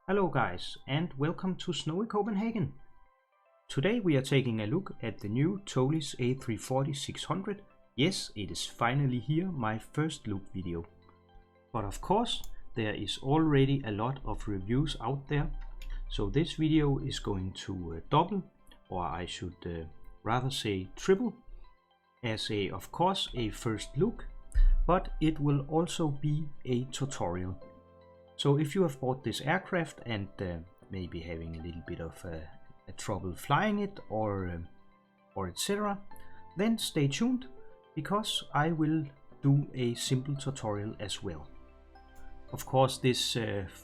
Hello guys, and welcome to snowy Copenhagen. Today we are taking a look at the new Toliss A340 600. Yes, it is finally here, my first look video. But of course, there is already a lot of reviews out there. So this video is going to double, or I should rather say triple, as of course a first look, but it will also be a tutorial. So if you have bought this aircraft and maybe having a little bit of a trouble flying it or etc., then stay tuned, because I will do a simple tutorial as well. Of course, this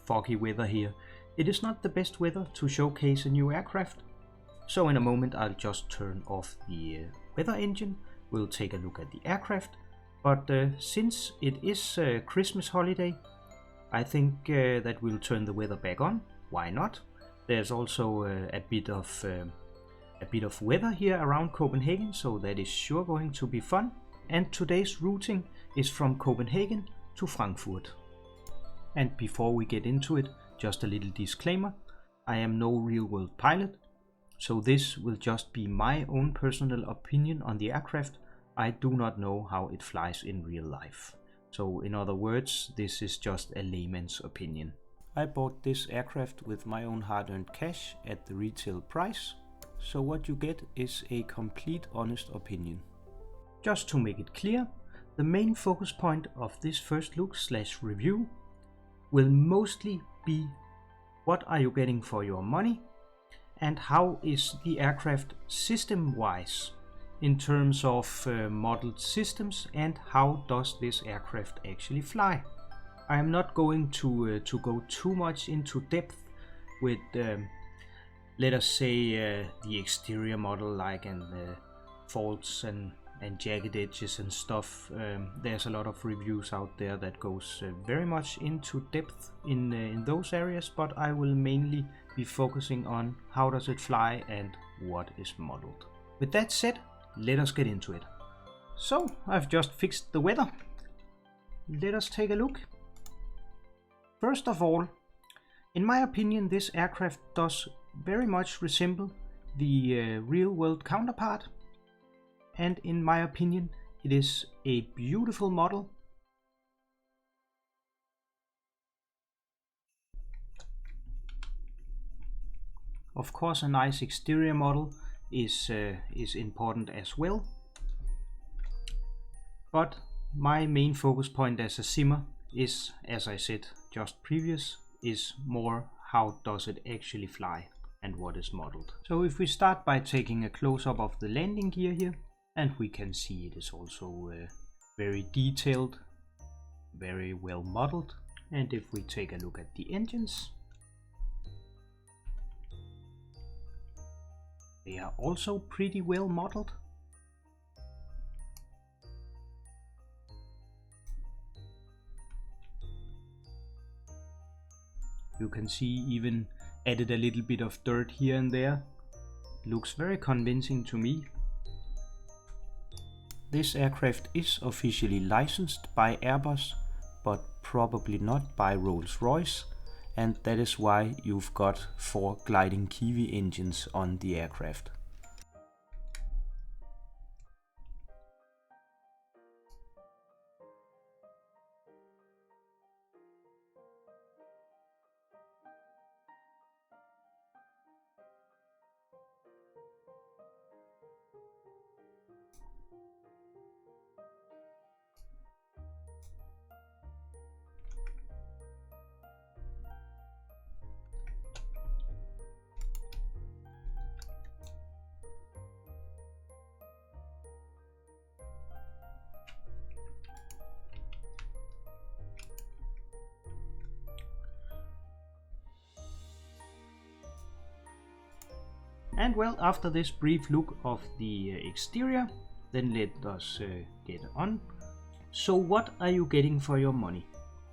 foggy weather here, it is not the best weather to showcase a new aircraft. So in a moment I'll just turn off the weather engine, we'll take a look at the aircraft, but since it is Christmas holiday, I think that we'll turn the weather back on. Why not? There's also a bit of weather here around Copenhagen, so that is sure going to be fun. And today's routing is from Copenhagen to Frankfurt. And before we get into it, just a little disclaimer: I am no real-world pilot, so this will just be my own personal opinion on the aircraft. I do not know how it flies in real life. So in other words, this is just a layman's opinion. I bought this aircraft with my own hard-earned cash at the retail price, so what you get is a complete honest opinion. Just to make it clear, the main focus point of this first look / review will mostly be what are you getting for your money and how is the aircraft system-wise in terms of modeled systems, and how does this aircraft actually fly. I am not going to go too much into depth with let us say the exterior model, like and faults and jagged edges and stuff. There's a lot of reviews out there that goes very much into depth in those areas, but I will mainly be focusing on how does it fly and what is modeled. With that said, let us get into it. So, I've just fixed the weather. Let us take a look. First of all, in my opinion, this aircraft does very much resemble the real-world counterpart. And in my opinion, it is a beautiful model. Of course, a nice exterior model is important as well, but my main focus point as a simmer is, as I said just previous, is more how does it actually fly and what is modeled. So if we start by taking a close-up of the landing gear here, and we can see it is also very detailed, very well modeled. And if we take a look at the engines, they are also pretty well modeled. You can see even added a little bit of dirt here and there. Looks very convincing to me. This aircraft is officially licensed by Airbus, but probably not by Rolls-Royce, and that is why you've got 4 gliding Kiwi engines on the aircraft. And well, after this brief look of the exterior, then let us get on. So what are you getting for your money?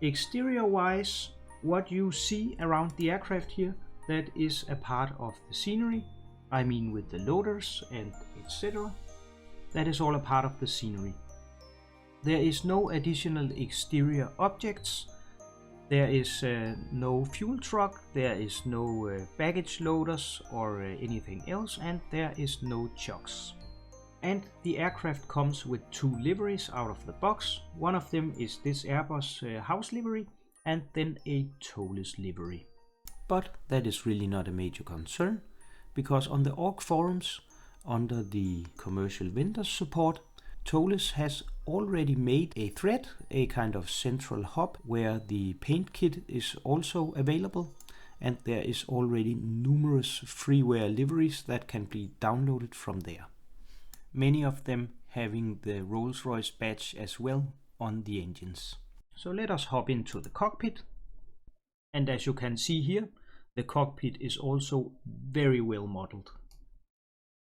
Exterior wise, what you see around the aircraft here, that is a part of the scenery. I mean with the loaders and etc. That is all a part of the scenery. There is no additional exterior objects. There is no fuel truck, there is no baggage loaders or anything else, and there is no chocks. And the aircraft comes with 2 liveries out of the box. One of them is this Airbus house livery, and then a Toliss livery. But that is really not a major concern, because on the org forums, under the commercial vendors support, Toliss has already made a thread, a kind of central hub where the paint kit is also available, and there is already numerous freeware liveries that can be downloaded from there. Many of them having the Rolls-Royce badge as well on the engines. So let us hop into the cockpit, and as you can see here, the cockpit is also very well modeled.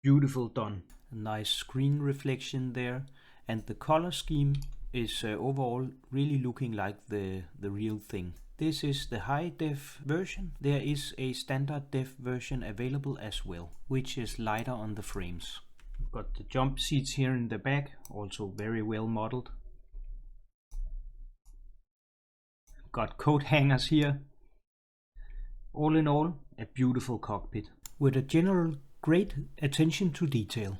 Beautiful done. A nice screen reflection there, and the color scheme is overall really looking like the real thing. This is the high def version. There is a standard def version available as well, which is lighter on the frames. We've got the jump seats here in the back, also very well modeled. Got coat hangers here. All in all, a beautiful cockpit with a general great attention to detail.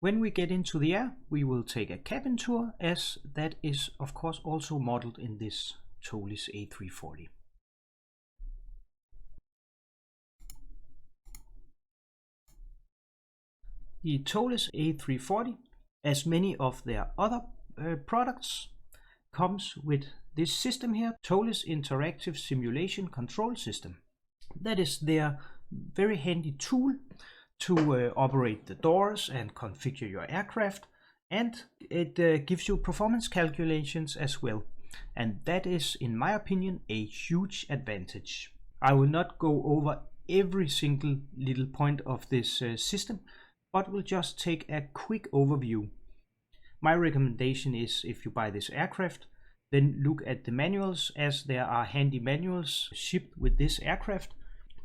When we get into the air, we will take a cabin tour, as that is of course also modeled in this Toliss A340. The Toliss A340, as many of their other products, comes with this system here, Toliss Interactive Simulation Control System. That is their very handy tool to operate the doors and configure your aircraft, and it gives you performance calculations as well, and that is, in my opinion, a huge advantage. I will not go over every single little point of this system, but will just take a quick overview. My recommendation is, if you buy this aircraft, then look at the manuals, as there are handy manuals shipped with this aircraft,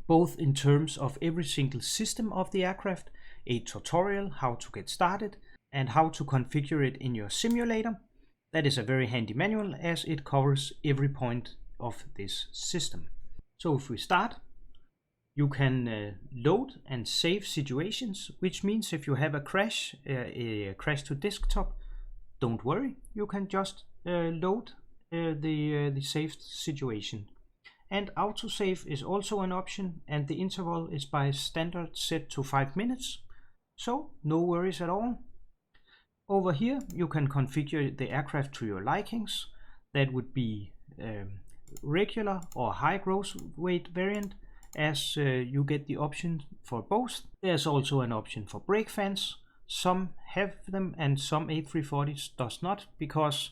both in terms of every single system of the aircraft, a tutorial how to get started, and how to configure it in your simulator. That is a very handy manual, as it covers every point of this system. So if we start, you can load and save situations, which means if you have a crash to desktop, don't worry, you can just load the saved situation. And autosave is also an option, and the interval is by standard set to 5 minutes, so no worries at all. Over here you can configure the aircraft to your likings. That would be regular or high gross weight variant, as you get the option for both. There's also an option for brake fans. Some have them and some A340s does not, because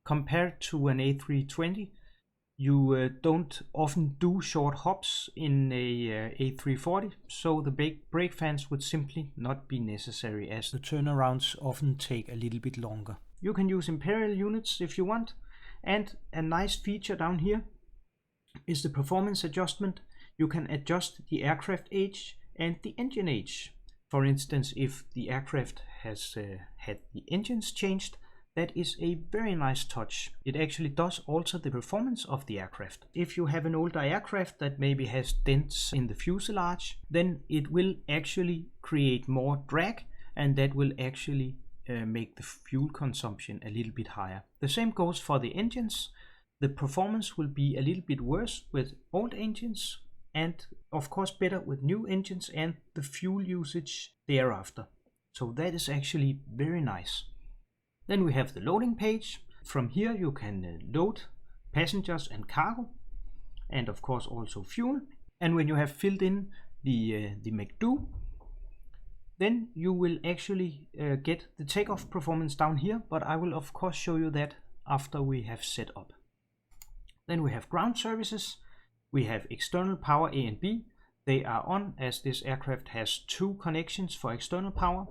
compared to an A320, you don't often do short hops in a A340, so the brake fans would simply not be necessary, as the turnarounds often take a little bit longer. You can use imperial units if you want, and a nice feature down here is the performance adjustment. You can adjust the aircraft age and the engine age. For instance, if the aircraft has had the engines changed, that is a very nice touch. It actually does alter the performance of the aircraft. If you have an older aircraft that maybe has dents in the fuselage, then it will actually create more drag, and that will actually make the fuel consumption a little bit higher. The same goes for the engines. The performance will be a little bit worse with old engines, and of course better with new engines, and the fuel usage thereafter. So that is actually very nice. Then we have the loading page. From here you can load passengers and cargo, and of course also fuel. And when you have filled in the MCDU, then you will actually get the takeoff performance down here, but I will of course show you that after we have set up. Then we have ground services. We have external power A and B. They are on, as this aircraft has 2 connections for external power.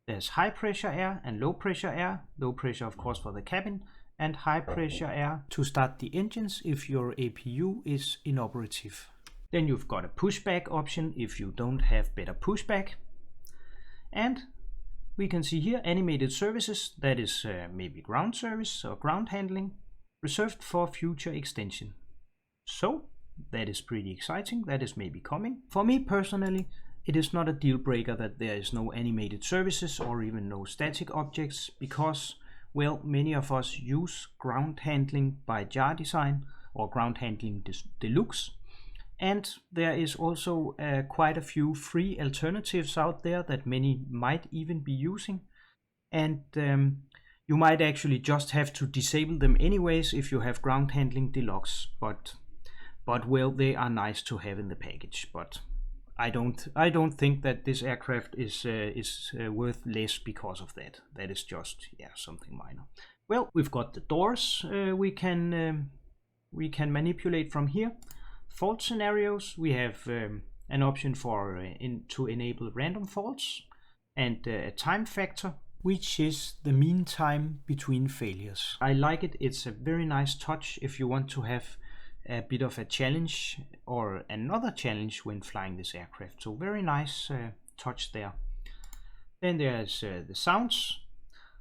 There's high pressure air and low pressure air. Low pressure of course for the cabin, and high pressure air to start the engines if your APU is inoperative. Then you've got a pushback option if you don't have better pushback. And we can see here animated services. That is maybe ground service or ground handling. reserved for future extension. So that is pretty exciting. That is maybe coming. For me personally, it is not a deal breaker that there is no animated services or even no static objects, because, well, many of us use ground handling by jar design or ground handling deluxe, and there is also quite a few free alternatives out there that many might even be using, and you might actually just have to disable them anyways if you have ground handling deluxe, but well, they are nice to have in the package. But I don't think that this aircraft is worth less because of that. That is just, yeah, something minor. Well, we've got the doors we can manipulate from here. Fault scenarios, we have an option for to enable random faults, and a time factor, which is the mean time between failures. I like it. It's a very nice touch if you want to have a bit of a challenge or another challenge when flying this aircraft. So very nice touch there. Then there's the sounds.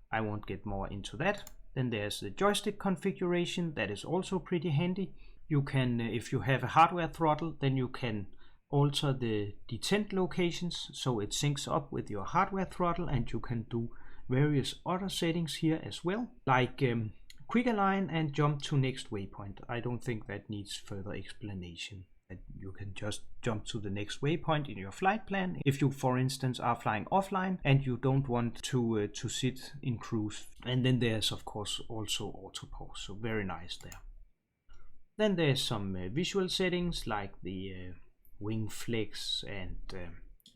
I won't get more into that. Then there's the joystick configuration. That is also pretty handy. You can, if you have a hardware throttle, then you can alter the detent locations so it syncs up with your hardware throttle, and you can do various other settings here as well, like quick align and jump to next waypoint. I don't think that needs further explanation. That you can just jump to the next waypoint in your flight plan if you, for instance, are flying offline and you don't want to sit in cruise. And then there's of course also auto pause, so very nice there. Then there's some visual settings like the wing flex and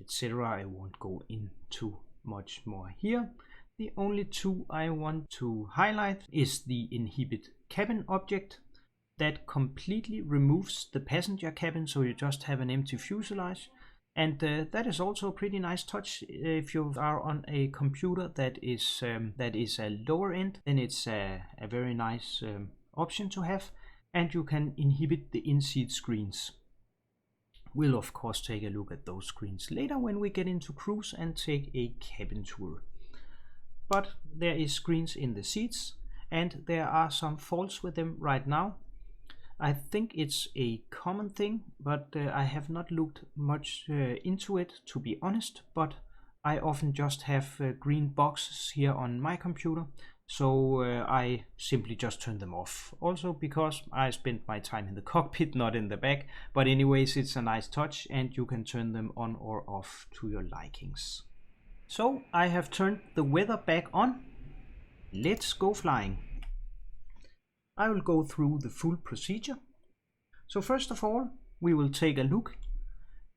etc. I won't go into much more here. The only two I want to highlight is the inhibit cabin object that completely removes the passenger cabin, so you just have an empty fuselage, and that is also a pretty nice touch. If you are on a computer that is a lower end, then it's a very nice option to have, and you can inhibit the in-seat screens. We'll of course take a look at those screens later when we get into cruise and take a cabin tour. But there is screens in the seats, and there are some faults with them right now. I think it's a common thing, but I have not looked much into it, to be honest. But I often just have green boxes here on my computer, so I simply just turn them off. Also because I spend my time in the cockpit, not in the back. But anyways, it's a nice touch, and you can turn them on or off to your likings. So I have turned the weather back on. Let's go flying. I will go through the full procedure. So first of all, we will take a look.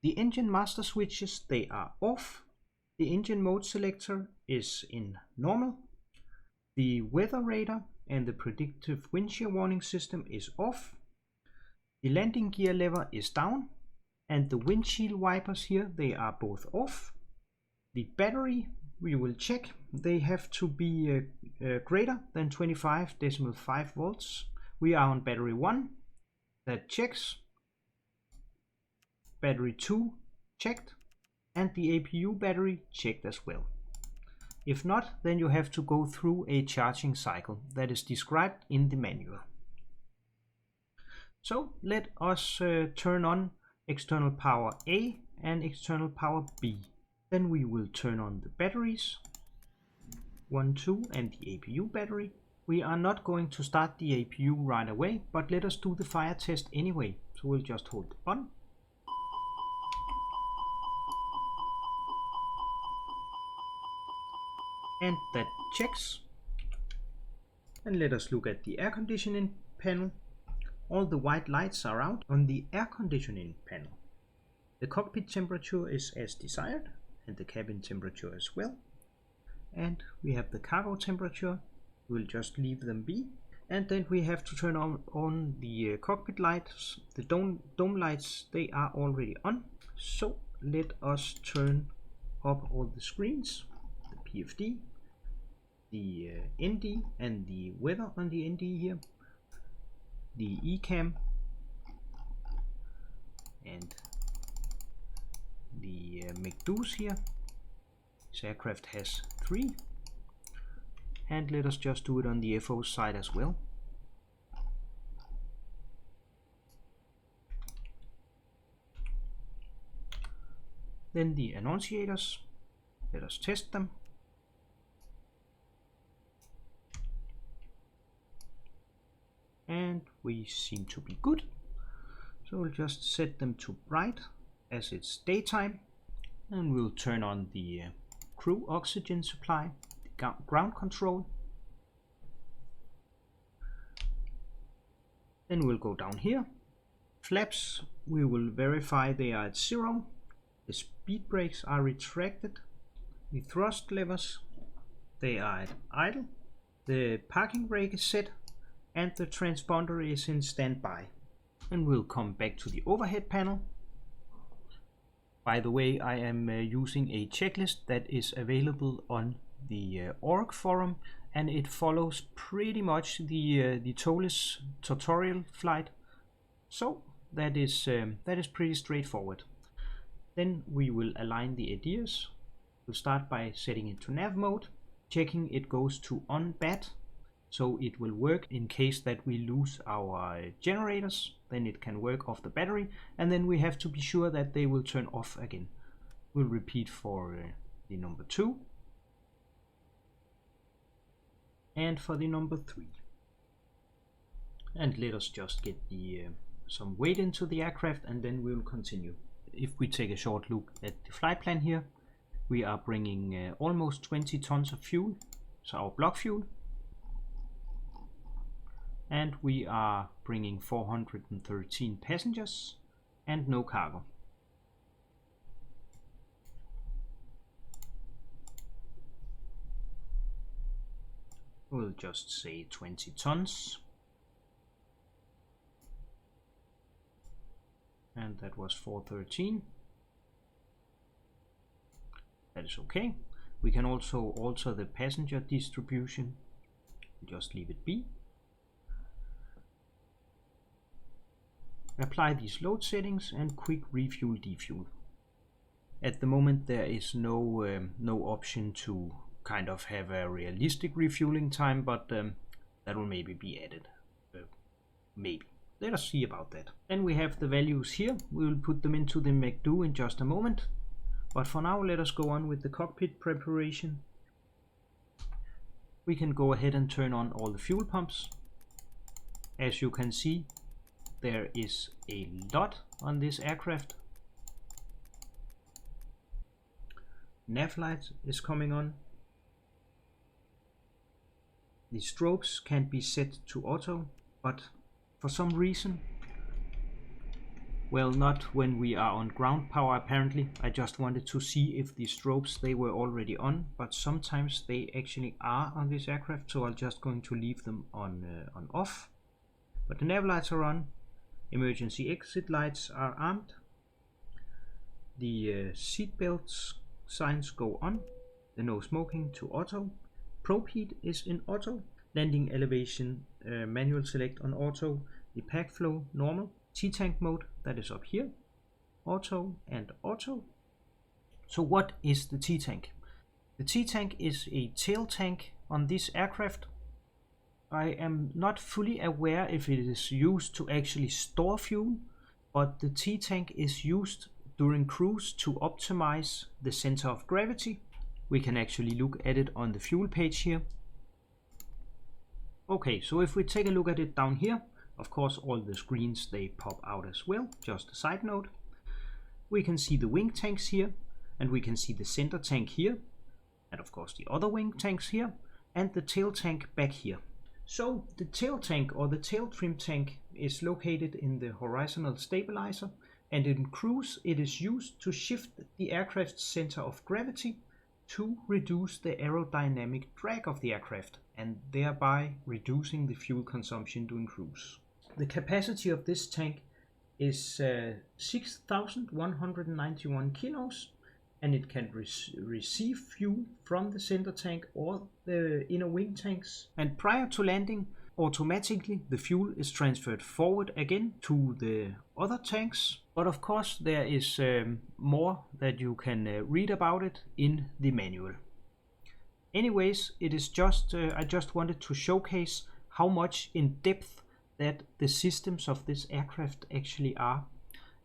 The engine master switches, they are off. The engine mode selector is in normal. The weather radar and the predictive wind shear warning system is off. The landing gear lever is down, and the windshield wipers here, they are both off. The battery, we will check. They have to be greater than 25.5 volts. We are on battery 1. That checks. Battery 2 checked. And the APU battery checked as well. If not, then you have to go through a charging cycle that is described in the manual. So let us turn on external power A and external power B. Then we will turn on the batteries, 1, 2 and the APU battery. We are not going to start the APU right away, but let us do the fire test anyway. So we'll just hold the button. And that checks. And let us look at the air conditioning panel. All the white lights are out on the air conditioning panel. The cockpit temperature is as desired, and the cabin temperature as well. And we have the cargo temperature. We'll just leave them be. And then we have to turn on the cockpit lights. The dome lights, they are already on. So let us turn up all the screens. The PFD, the ND and the weather on the ND here. The ECAM and the MCDUs here. This aircraft has 3. And let us just do it on the FO side as well. Then the annunciators, let us test them. And we seem to be good. So we'll just set them to bright as it's daytime. And we'll turn on the crew oxygen supply, the ground control. Then we'll go down here. Flaps, we will verify they are at 0. The speed brakes are retracted. The thrust levers, they are at idle. The parking brake is set and the transponder is in standby. And we'll come back to the overhead panel. By the way, I am using a checklist that is available on the org forum, and it follows pretty much the Toliss tutorial flight. So that is pretty straightforward. Then we will align the ADIRs. We'll start by setting it to nav mode, checking it goes to on bat, so it will work in case that we lose our generators. Then it can work off the battery, and then we have to be sure that they will turn off again. We'll repeat for the number 2 and for the number 3. And let us just get the some weight into the aircraft, and then we will continue. If we take a short look at the flight plan here, we are bringing almost 20 tons of fuel, so our block fuel. And we are bringing 413 passengers and no cargo. We'll just say 20 tons. And that was 413. That is okay. We can also alter the passenger distribution. Just leave it be. Apply these load settings and quick refuel defuel. At the moment there is no option to kind of have a realistic refueling time, but that will maybe be added. Maybe. Let us see about that. Then we have the values here. We will put them into the MCDU in just a moment. But for now, let us go on with the cockpit preparation. We can go ahead and turn on all the fuel pumps. As you can see, there is a lot on this aircraft. Nav light is coming on. The strobes can be set to auto, but for some reason, well, not when we are on ground power apparently. I just wanted to see if the strobes, they were already on, but sometimes they actually are on this aircraft, so I'm just going to leave them on off. But the nav lights are on. Emergency exit lights are armed. The seat belts signs go on. The no smoking to auto. Probe heat is in auto. Landing elevation manual select on auto. The pack flow normal. T-tank mode, that is up here. Auto and auto. So what is the T-tank? The T-tank is a tail tank on this aircraft. I am not fully aware if it is used to actually store fuel, but the T-tank is used during cruise to optimize the center of gravity. We can actually look at it on the fuel page here. Okay, so if we take a look at it down here, of course all the screens, they pop out as well, just a side note. We can see the wing tanks here, and we can see the center tank here, and of course the other wing tanks here, and the tail tank back here. So the tail tank or the tail trim tank is located in the horizontal stabilizer, and in cruise it is used to shift the aircraft's center of gravity to reduce the aerodynamic drag of the aircraft and thereby reducing the fuel consumption during cruise. The capacity of this tank is 6,191 kilos, and it can receive fuel from the center tank or the inner wing tanks. And prior to landing, automatically the fuel is transferred forward again to the other tanks. But of course there is more that you can read about it in the manual. Anyways, it is just I just wanted to showcase how much in depth that the systems of this aircraft actually are.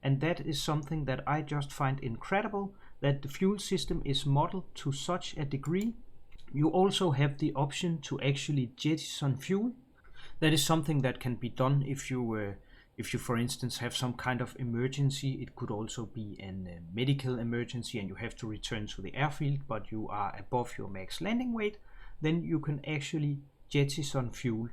And that is something that I just find incredible, that the fuel system is modeled to such a degree. You also have the option to actually jettison fuel. That is something that can be done if you for instance have some kind of emergency. It could also be a medical emergency and you have to return to the airfield, but you are above your max landing weight. Then you can actually jettison fuel,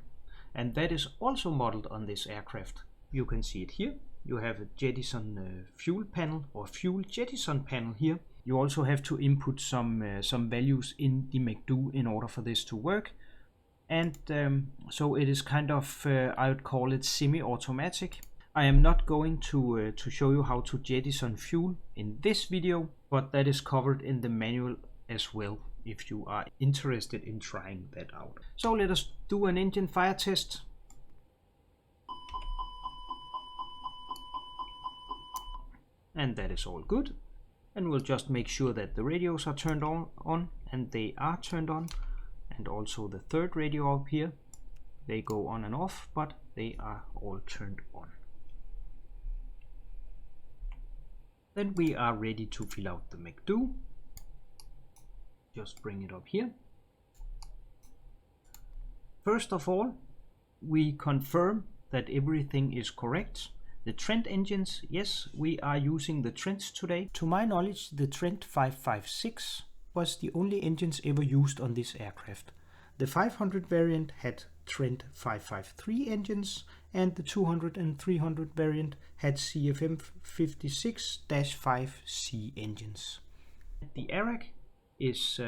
and that is also modeled on this aircraft. You can see it here. You have a jettison fuel panel or fuel jettison panel here. You also have to input some values in the MCDU in order for this to work. And so it is kind of, I would call it semi-automatic. I am not going to show you how to jettison fuel in this video, but that is covered in the manual as well if you are interested in trying that out. So let us do an engine fire test. And that is all good. And we'll just make sure that the radios are turned on, and they are turned on. And also the third radio up here, they go on and off, but they are all turned on. Then we are ready to fill out the MCDU. Just bring it up here. First of all, we confirm that everything is correct. The Trent engines, yes, we are using the Trents today. To my knowledge, the Trent 556 was the only engines ever used on this aircraft. The 500 variant had Trent 553 engines, and the 200 and 300 variant had CFM 56-5C engines. The ARAC is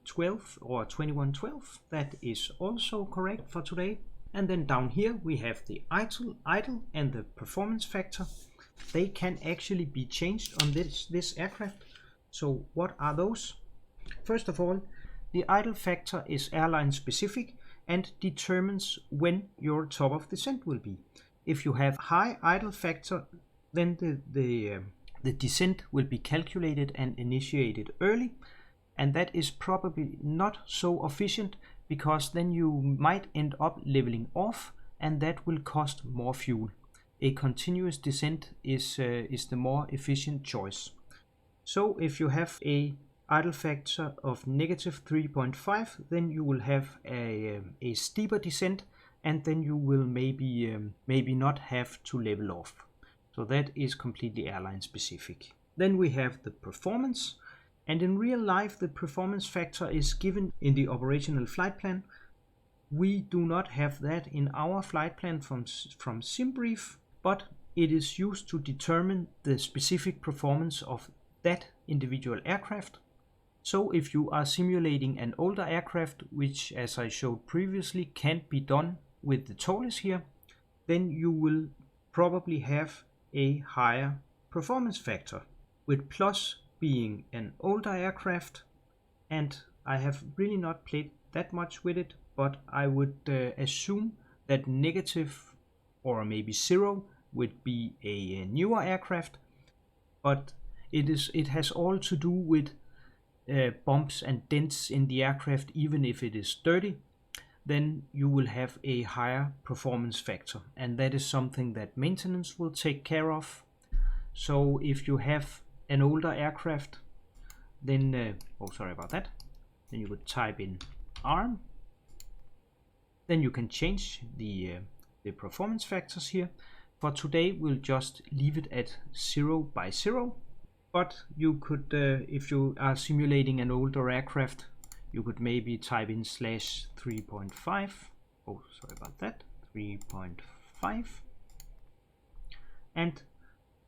12 or 2112. That is also correct for today. And then down here we have the idle and the performance factor. They can actually be changed on this aircraft. So what are those? First of all, the idle factor is airline specific and determines when your top of descent will be. If you have high idle factor, then the descent will be calculated and initiated early, and that is probably not so efficient, because then you might end up leveling off, and that will cost more fuel. A continuous descent is the more efficient choice. So if you have a idle factor of -3.5, then you will have a steeper descent, and then you will maybe not have to level off. So that is completely airline specific. Then we have the performance, and in real life the performance factor is given in the operational flight plan. We do not have that in our flight plan from SimBrief, but it is used to determine the specific performance of that individual aircraft. So if you are simulating an older aircraft, which as I showed previously can't be done with the Toliss here, then you will probably have a higher performance factor, with plus being an older aircraft, and I have really not played that much with it, but I would assume that negative or maybe 0 would be a newer aircraft, but it has all to do with bumps and dents in the aircraft. Even if it is dirty, then you will have a higher performance factor, and that is something that maintenance will take care of. So if you have an older aircraft, then then you would type in ARM. Then you can change the performance factors here. For today we'll just leave it at 0 by 0, but you could, if you are simulating an older aircraft, you could maybe type in /3.5. 3.5, and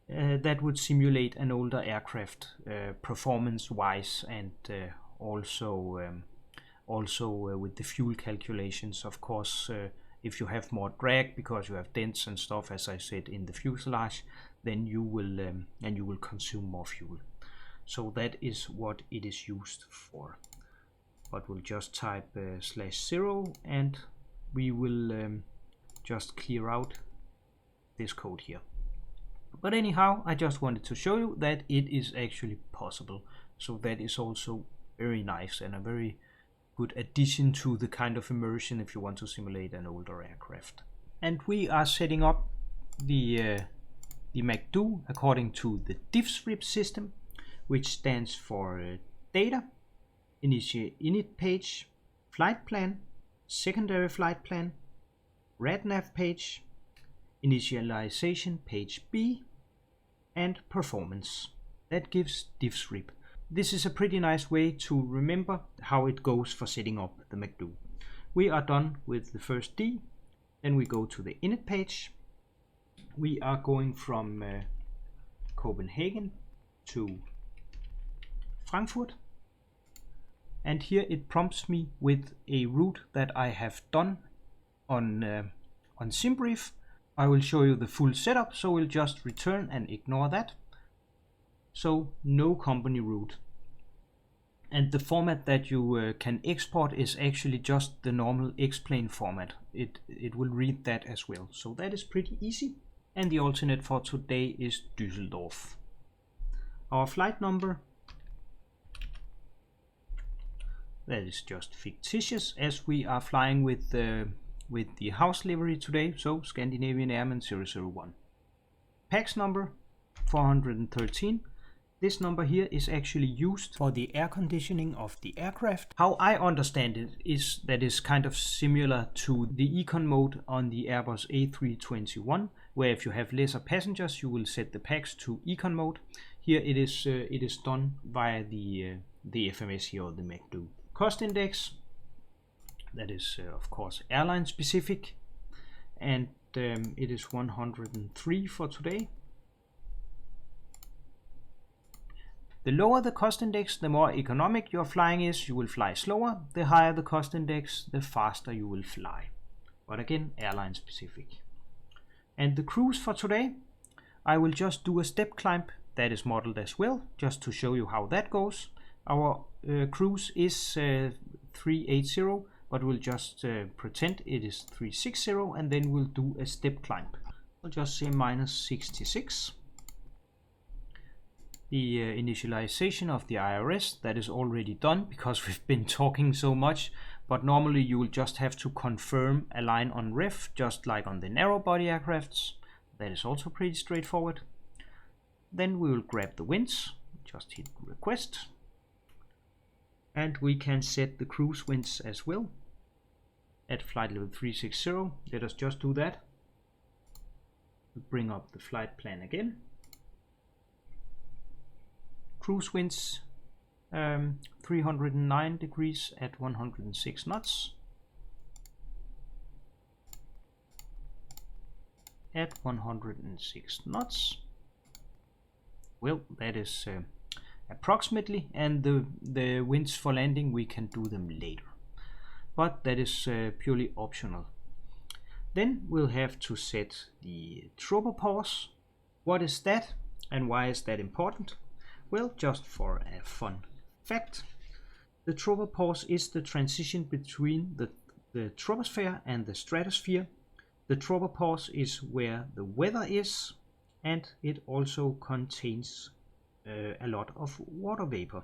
that would simulate an older aircraft performance wise, and also with the fuel calculations. Of course, if you have more drag because you have dents and stuff, as I said, in the fuselage, then you will consume more fuel. So that is what it is used for. But we'll just type /0, and we will just clear out this code here. But anyhow, I just wanted to show you that it is actually possible. So that is also very nice and a very good addition to the kind of immersion if you want to simulate an older aircraft. And we are setting up the MCDU according to the diff script system. which stands for data, init page, flight plan, secondary flight plan, RadNav page, initialization page B, and performance. That gives divsrip. This is a pretty nice way to remember how it goes for setting up the MCDU. We are done with the first D, then we go to the init page. We are going from Copenhagen to Frankfurt, and here it prompts me with a route that I have done on SimBrief. I will show you the full setup, so we'll just return and ignore that. So no company route. And the format that you can export is actually just the normal X-plane format. It will read that as well. So that is pretty easy. And the alternate for today is Düsseldorf. Our flight number, that is just fictitious as we are flying with the house livery today, so Scandinavian Airman 001. Pax number 413. This number here is actually used for the air conditioning of the aircraft. How I understand it is that is kind of similar to the econ mode on the Airbus A321, where if you have lesser passengers you will set the pax to econ mode. Here it is done via the FMS here, or the MCDU. Cost index, that is of course airline specific, and it is 103 for today. The lower the cost index, the more economic your flying is. You will fly slower. The higher the cost index, the faster you will fly. But again, airline specific. And the cruise for today, I will just do a step climb that is modeled as well, just to show you how that goes. Our cruise is 380, but we'll just pretend it is 360, and then we'll do a step climb. I'll just say -66. The initialization of the IRS, that is already done because we've been talking so much, but normally you will just have to confirm a line on ref, just like on the narrow body aircrafts. That is also pretty straightforward. Then we will grab the winds, just hit request, and we can set the cruise winds as well at flight level 360. Let us just do that. We'll bring up the flight plan again. Cruise winds 309 degrees at 106 knots. At 106 knots. Well, that is approximately, and the winds for landing we can do them later. But that is purely optional. Then we'll have to set the tropopause. What is that and why is that important? Well, just for a fun fact, the tropopause is the transition between the troposphere and the stratosphere. The tropopause is where the weather is, and it also contains a lot of water vapor.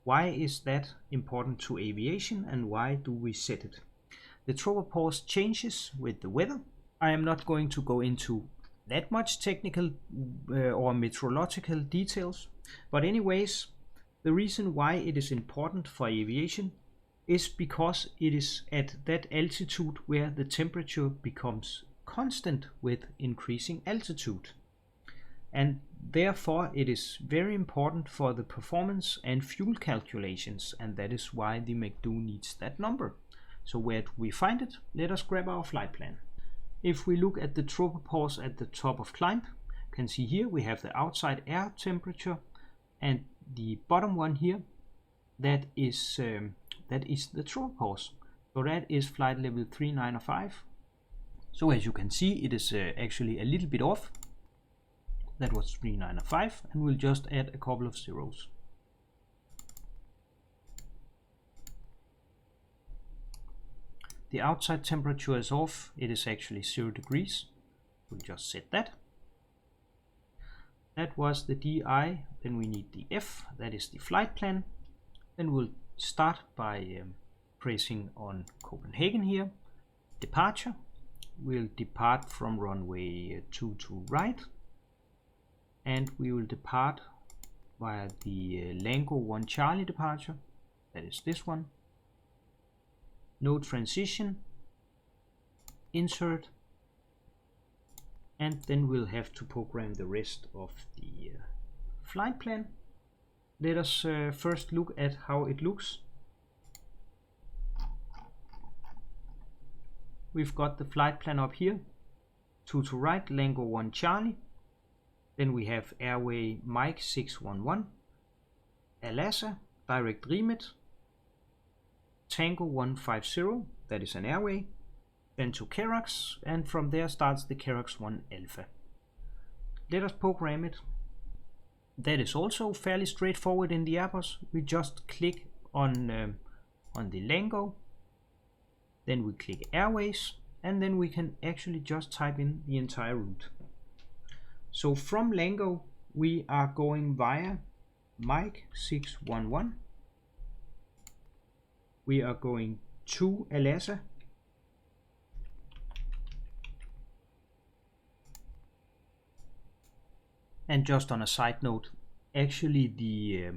Why is that important to aviation, and why do we set it? The tropopause changes with the weather. I am not going to go into that much technical or meteorological details, but anyways, the reason why it is important for aviation is because it is at that altitude where the temperature becomes constant with increasing altitude, and therefore it is very important for the performance and fuel calculations, and that is why the MCDU needs that number. So where do we find it? Let us grab our flight plan. If we look at the tropopause at the top of climb, you can see here we have the outside air temperature, and the bottom one here, that is the tropopause. So that is flight level 395. So as you can see, it is actually a little bit off. That was 395, and we'll just add a couple of zeros. The outside temperature is off. It is actually 0 degrees. We'll just set that. That was the DI. Then we need the F. That is the flight plan. Then we'll start by pressing on Copenhagen here. Departure. We'll depart from runway 22 right. And we will depart via the Lango 1 Charlie departure, that is this one. No transition, insert, and then we'll have to program the rest of the flight plan. Let us first look at how it looks. We've got the flight plan up here. To right, Lango 1 Charlie. Then we have airway Mike 611, Alasa, direct remit, Tango 150, that is an airway, then to Kerox, and from there starts the Kerox 1 Alpha. Let us program it. That is also fairly straightforward in the Airbus. We just click on the Lango, then we click Airways, and then we can actually just type in the entire route. So from Lango we are going via Mike 611. We are going to Alasa. And just on a side note, actually the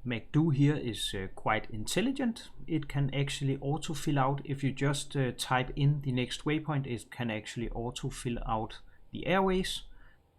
MCDU here is quite intelligent. It can actually autofill out, if you just type in the next waypoint, it can actually autofill out the airways,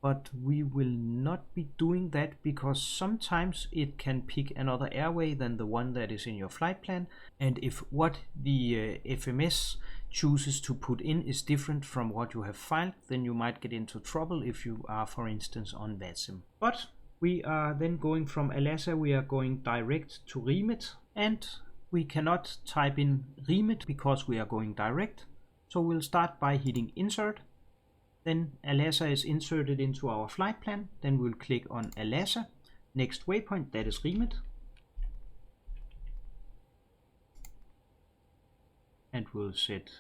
but we will not be doing that because sometimes it can pick another airway than the one that is in your flight plan, and if what the FMS chooses to put in is different from what you have filed, then you might get into trouble if you are, for instance, on VATSIM. But we are then going from Alasa, we are going direct to remit, and we cannot type in remit because we are going direct. So we'll start by hitting insert. Then Alasa is inserted into our flight plan. Then we'll click on Alasa, next waypoint, that is remit. And we'll set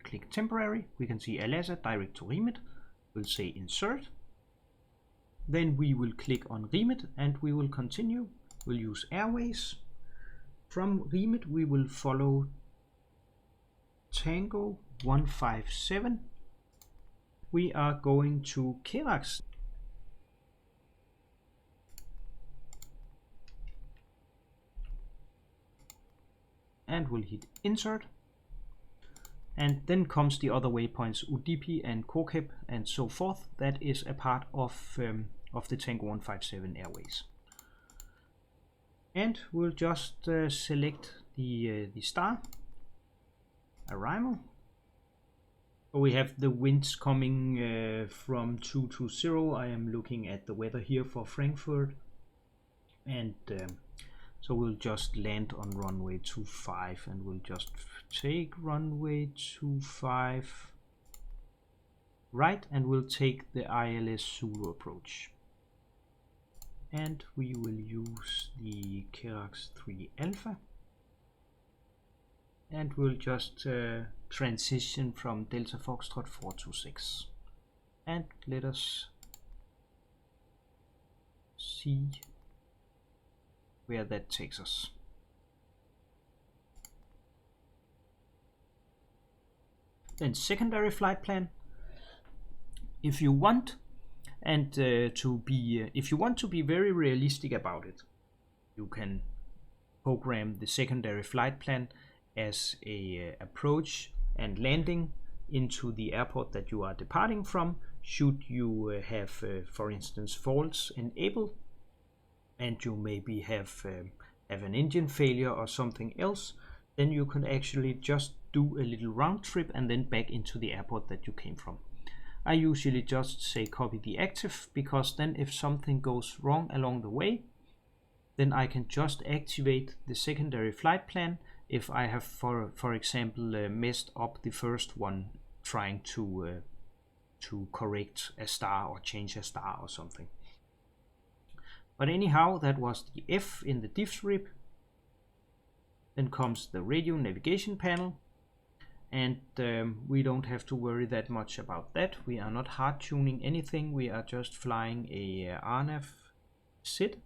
click temporary. We can see Alasa direct to remit. We'll say insert. Then we will click on remit and we will continue. We'll use airways. From remit we will follow Tango 157. We are going to Kerox. And we'll hit insert. And then comes the other waypoints, Udipi and Cockpit and so forth. That is a part of the Tango 157 airways. And we'll just select the star, arrival. We have the winds coming from 220. I am looking at the weather here for Frankfurt. And so we'll just land on runway 25 and we'll just take runway 25 right, and we'll take the ILS Zulu approach. And we will use the Kerox 3 Alpha. And we'll just transition from Delta Foxtrot 426. And let us see where that takes us. Then secondary flight plan. If you want to be very realistic about it, you can program the secondary flight plan as a approach and landing into the airport that you are departing from. Should you have, for instance, faults enabled, and you maybe have an engine failure or something else, then you can actually just do a little round trip and then back into the airport that you came from. I usually just say copy the active, because then if something goes wrong along the way, then I can just activate the secondary flight plan if I have, for example, messed up the first one trying to correct a star or change a star or something. But anyhow, that was the F in the diffs rib. Then comes the radio navigation panel, and we don't have to worry that much about that. We are not hard tuning anything, we are just flying a RNAV SID.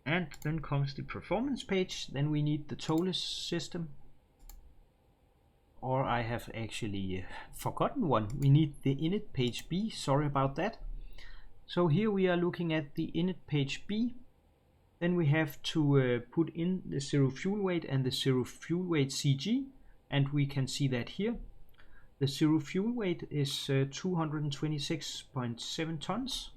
And then comes the performance page. Then we need the Toliss system, or I have actually forgotten one. We need the init page B, sorry about that. So here we are looking at the init page B. Then we have to put in the zero fuel weight and the zero fuel weight CG, and we can see that here. The zero fuel weight is 226.7 tons.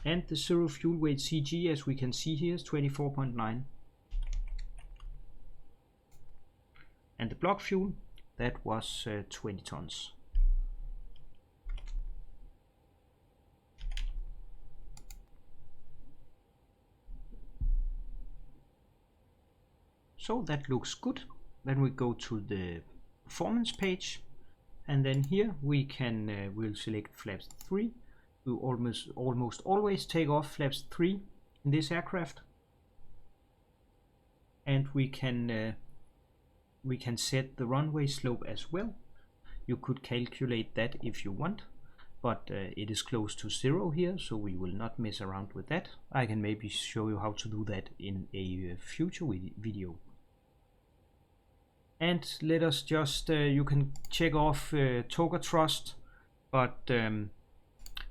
And the zero fuel weight CG, as we can see here, is 24.9. And the block fuel, that was 20 tons. So that looks good. Then we go to the performance page, and then here we can we'll select flaps 3. We almost always take off flaps 3 in this aircraft, and we can set the runway slope as well. You could calculate that if you want, but it is close to 0 here, so we will not mess around with that. I can maybe show you how to do that in a future video. And let us just, you can check off toga thrust, but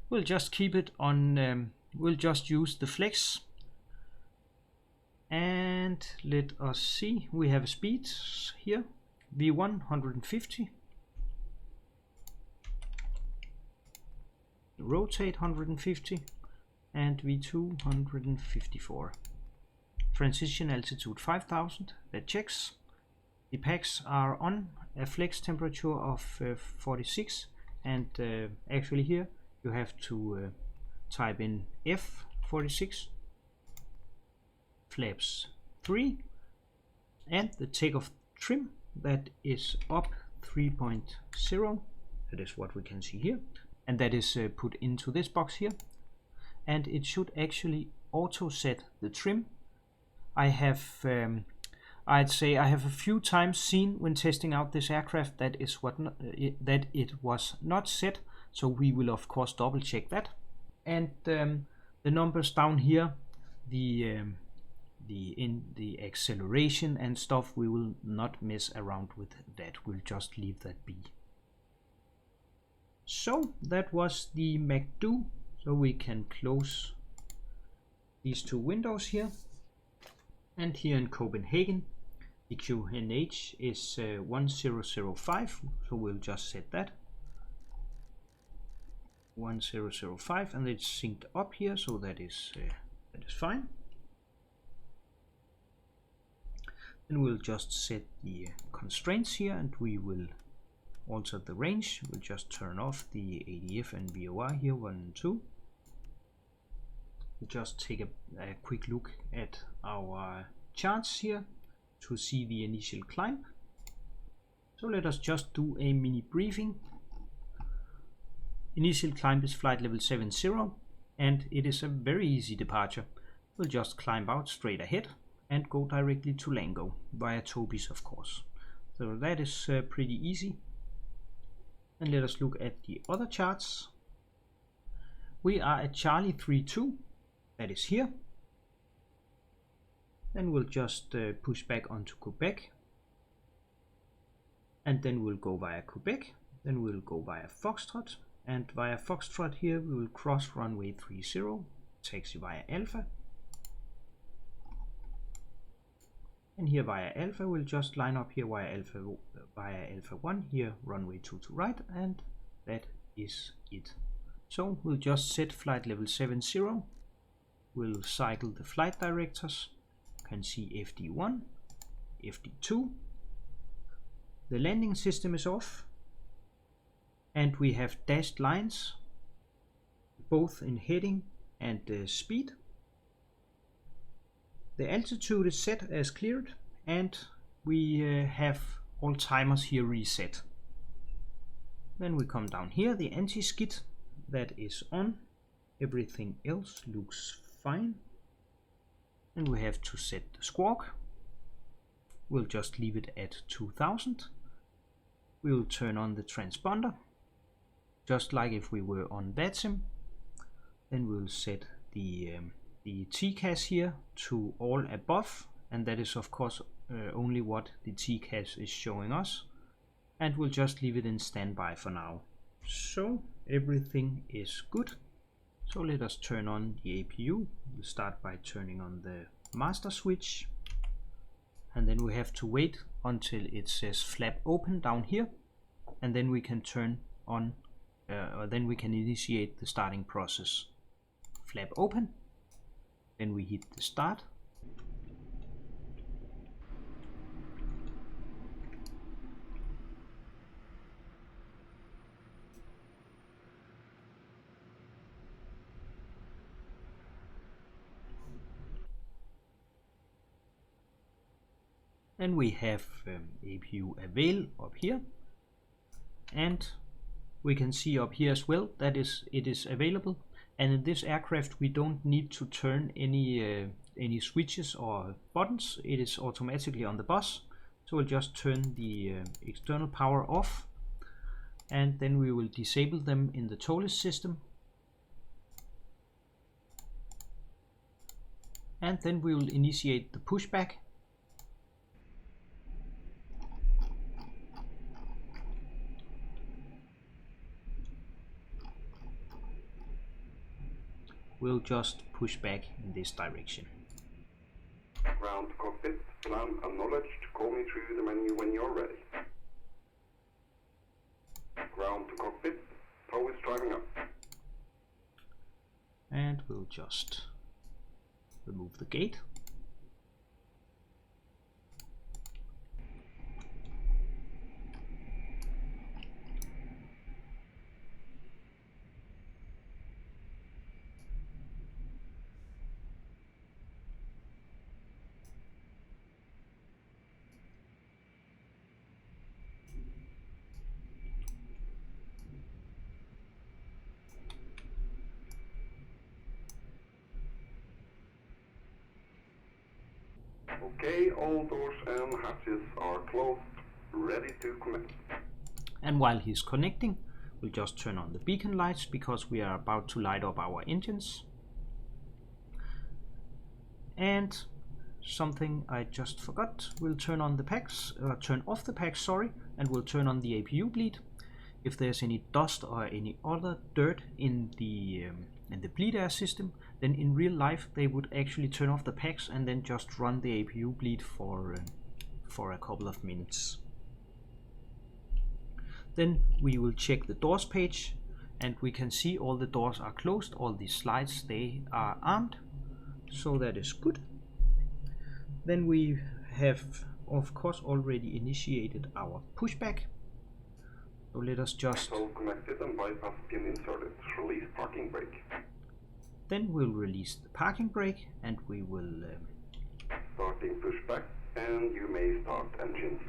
we'll just keep it on, we'll just use the flex. And let us see, we have a speed here, V1 150, rotate 150, and V2 154. Transition altitude 5000, that checks. The packs are on, a flex temperature of 46, and actually here you have to type in F46, flaps 3, and the takeoff trim, that is up 3.0, that is what we can see here, and that is put into this box here, and it should actually auto set the trim. I have I'd say I have a few times seen when testing out this aircraft that is that it was not set, so we will of course double check that. And the numbers down here, the acceleration and stuff, we will not mess around with that. We'll just leave that be. So that was the MCDU. So we can close these two windows here. And here in Copenhagen, the QNH is 1005, so we'll just set that 1005, and it's synced up here, so that is fine. Then we'll just set the constraints here, and we will alter the range. We'll just turn off the ADF and VOR here, 1 and 2. We'll just take a quick look at our charts here to see the initial climb. So let us just do a mini briefing. Initial climb is flight level 70, and it is a very easy departure. We'll just climb out straight ahead and go directly to Lango via Toliss, of course. So that is pretty easy. And let us look at the other charts. We are at Charlie 32, that is here. Then we'll just push back onto Quebec, and then we'll go via Quebec, then we'll go via Foxtrot, and via Foxtrot here we will cross runway 30, taxi via Alpha, and here via Alpha we'll just line up here via Alpha 1, here runway 2 to right, and that is it. So we'll just set flight level 70, we'll cycle the flight directors. Can see FD1, FD2. The landing system is off, and we have dashed lines both in heading and speed. The altitude is set as cleared, and we have all timers here reset. Then we come down here, the anti-skid, that is on. Everything else looks fine. And we have to set the squawk. We'll just leave it at 2000. We'll turn on the transponder, just like if we were on VATSIM. Then we'll set the TCAS here to all above, and that is of course only what the TCAS is showing us. and we'll just leave it in standby for now. So everything is good. So let us turn on the APU. We'll start by turning on the master switch, and then we have to wait until it says flap open down here, and then we can turn on or then we can initiate the starting process. Flap open, then we hit the start. And we have APU avail up here, and we can see up here as well that it is available. And in this aircraft we don't need to turn any switches or buttons. It is automatically on the bus. So we'll just turn the external power off, and then we will disable them in the Toliss system. And then we will initiate the pushback. We'll just push back in this direction. Ground to cockpit, plan acknowledged, call me through the menu when you're ready. Ground to cockpit, tow is driving up. And we'll just remove the gate. Okay, all doors and hatches are closed, ready to connect. And while he's connecting, we'll just turn on the beacon lights because we are about to light up our engines. And something I just forgot, we'll turn on the packs, turn off the packs, sorry, and we'll turn on the APU bleed. If there's any dust or any other dirt in the bleed air system, then in real life they would actually turn off the packs and then just run the APU bleed for a couple of minutes. Then we will check the doors page, and we can see all the doors are closed, all the slides they are armed, so that is good. Then we have of course already initiated our pushback. So let us just connected and bypass pin inserted. Release parking brake. Then we'll release the parking brake, and we will starting pushback, and you may start engines.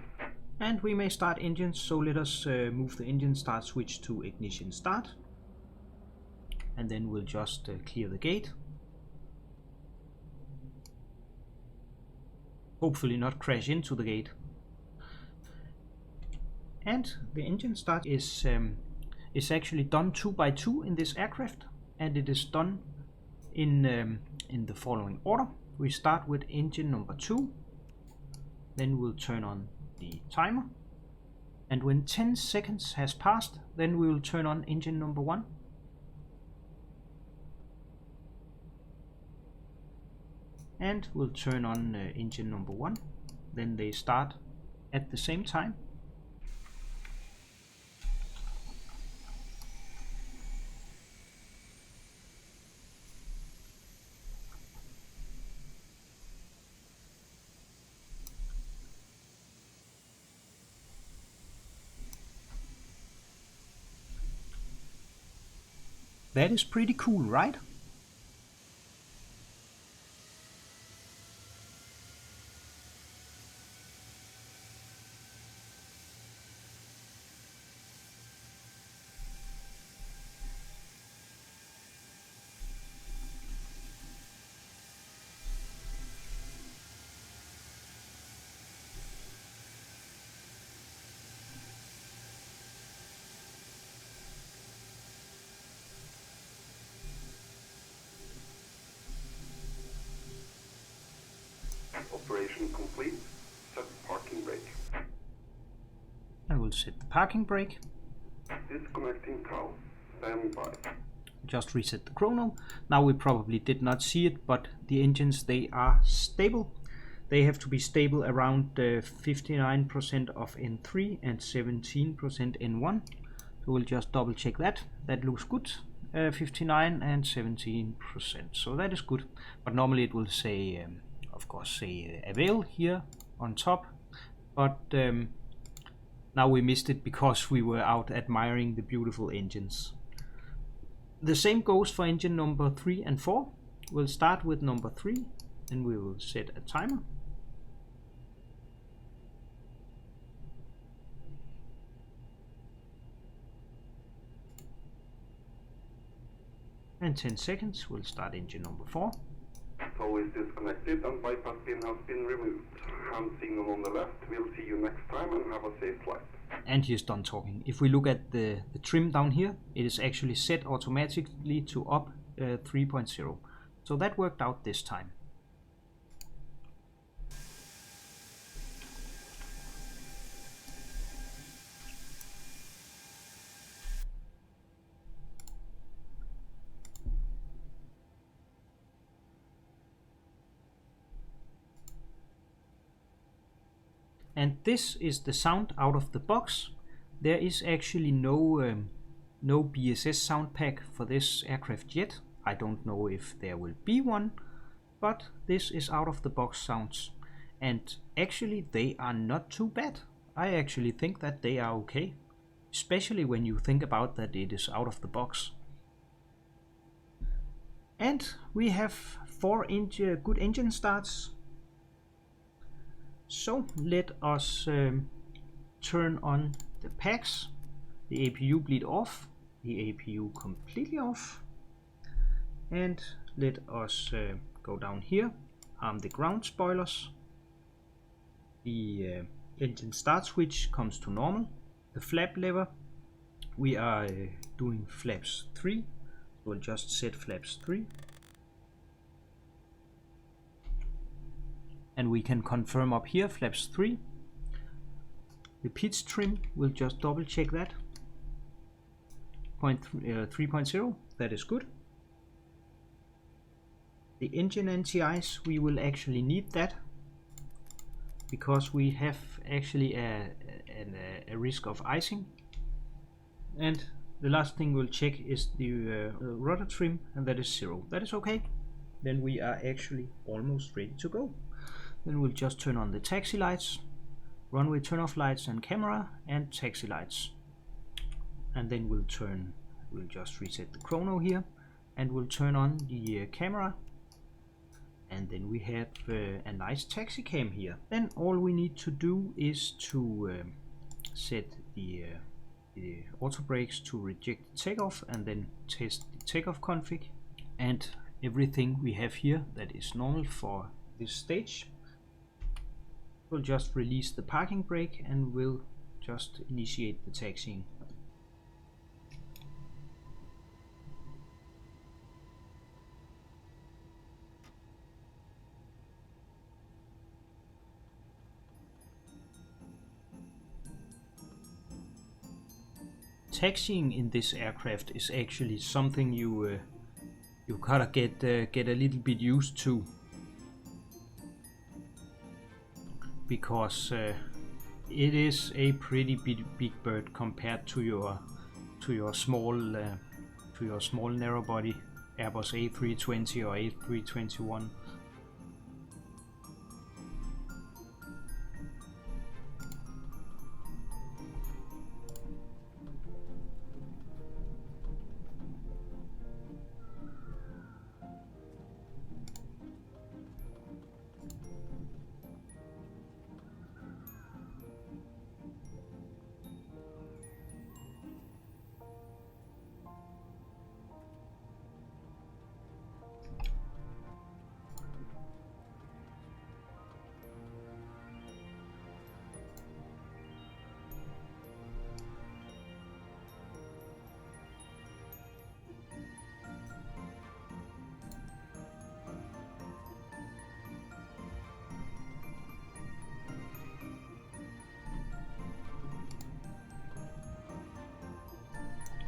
And we may start engines. So let us move the engine start switch to ignition start, and then we'll just clear the gate. Hopefully not crash into the gate. And the engine start is actually done 2 by 2 in this aircraft, and it is done in the following order. We start with engine number 2, then we'll turn on the timer, and when 10 seconds has passed, then we will turn on engine number 1. And we'll turn on engine number 1, then they start at the same time. That is pretty cool, right? set the parking brake. Disconnecting cowl. Stand by. Just reset the chrono. Now we probably did not see it, but the engines, they are stable. They have to be stable around 59% of N3 and 17% N1. So we'll just double check that. That looks good. 59 and 17%. So that is good. But normally it will say, of course, say avail here on top. But now we missed it because we were out admiring the beautiful engines. The same goes for engine number 3 and 4. We'll start with number 3 and we will set a timer. And 10 seconds, we'll start engine number 4. Tow is disconnected and bypass pin has been removed. Hand signal on the left. We'll see you next time and have a safe flight. And he's done talking. If we look at the trim down here, it is actually set automatically to up 3.0. So that worked out this time. And this is the sound out of the box. There is actually no BSS sound pack for this aircraft yet. I don't know if there will be one, but this is out of the box sounds. And actually they are not too bad. I actually think that they are okay, especially when you think about that it is out of the box. And we have 4 good engine starts. So let us turn on the packs, the APU bleed off, the APU completely off, and let us go down here, arm the ground spoilers, the engine start switch comes to normal, the flap lever, we are doing flaps 3, we'll just set flaps 3. And we can confirm up here flaps 3. The pitch trim, we'll just double check that. 3.0, that is good. The engine anti-ice, we will actually need that because we have actually a risk of icing. And the last thing we'll check is the rudder trim, and that is 0. That is okay. Then we are actually almost ready to go. Then we'll just turn on the taxi lights, runway turn-off lights and camera, and taxi lights. And then we'll just reset the chrono here, and we'll turn on the camera. And then we have a nice taxi cam here. Then all we need to do is to set the auto brakes to reject the takeoff, and then test the takeoff config. And everything we have here that is normal for this stage. We'll just release the parking brake and we'll just initiate the taxiing. Taxiing in this aircraft is actually something you gotta get a little bit used to. Because it is a pretty big bird compared to your small narrow body Airbus A320 or A321.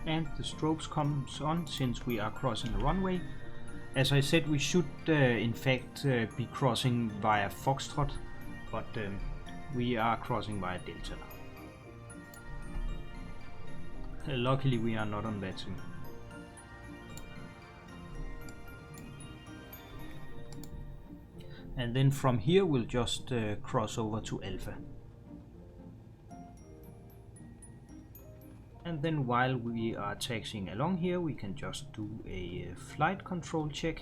and the strobes comes on since we are crossing the runway. As I said, we should in fact be crossing via Foxtrot, but we are crossing via Delta now. Luckily we are not on Vatim. And then from here we'll just cross over to Alpha. And then while we are taxiing along here, we can just do a flight control check.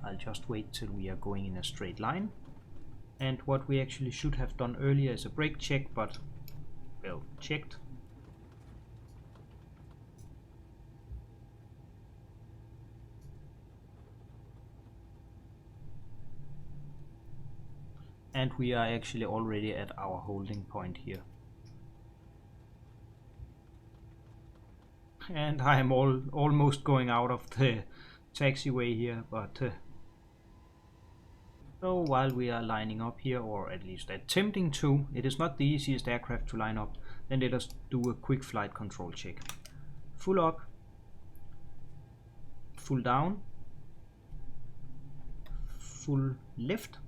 I'll just wait till we are going in a straight line. And what we actually should have done earlier is a brake check, but well, checked. And we are actually already at our holding point here. And I am almost going out of the taxiway here, but so while we are lining up here, or at least attempting to, it is not the easiest aircraft to line up, then let us do a quick flight control check. Full up, full down, full left,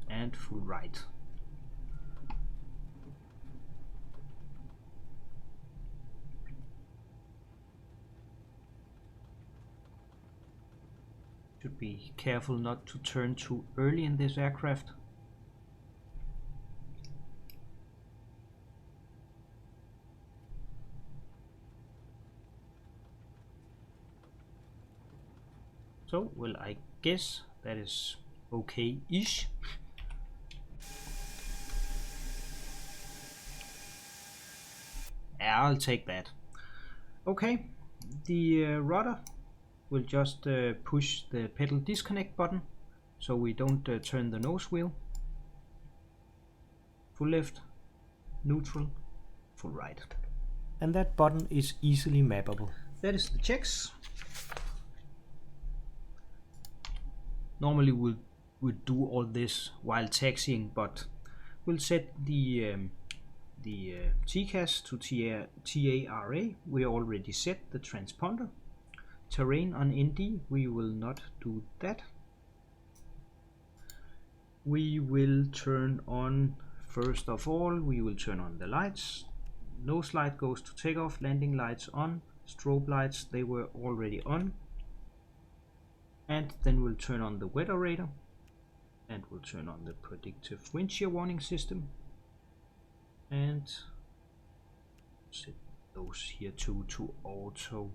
and full right. Should be careful not to turn too early in this aircraft. So, well, I guess that is okay-ish. I'll take that. Okay, the rudder will just push the pedal disconnect button so we don't turn the nose wheel. Full left, neutral, full right. And that button is easily mappable. That is the checks. Normally we'll do all this while taxiing, but we'll set the TCAS to TARA. We already set the transponder. Terrain on ND, we will not do that. We will turn on, first of all, we will turn on the lights. Nose light goes to takeoff, landing lights on, strobe lights, they were already on. And then we'll turn on the weather radar, and we'll turn on the predictive wind shear warning system. And set those here to auto.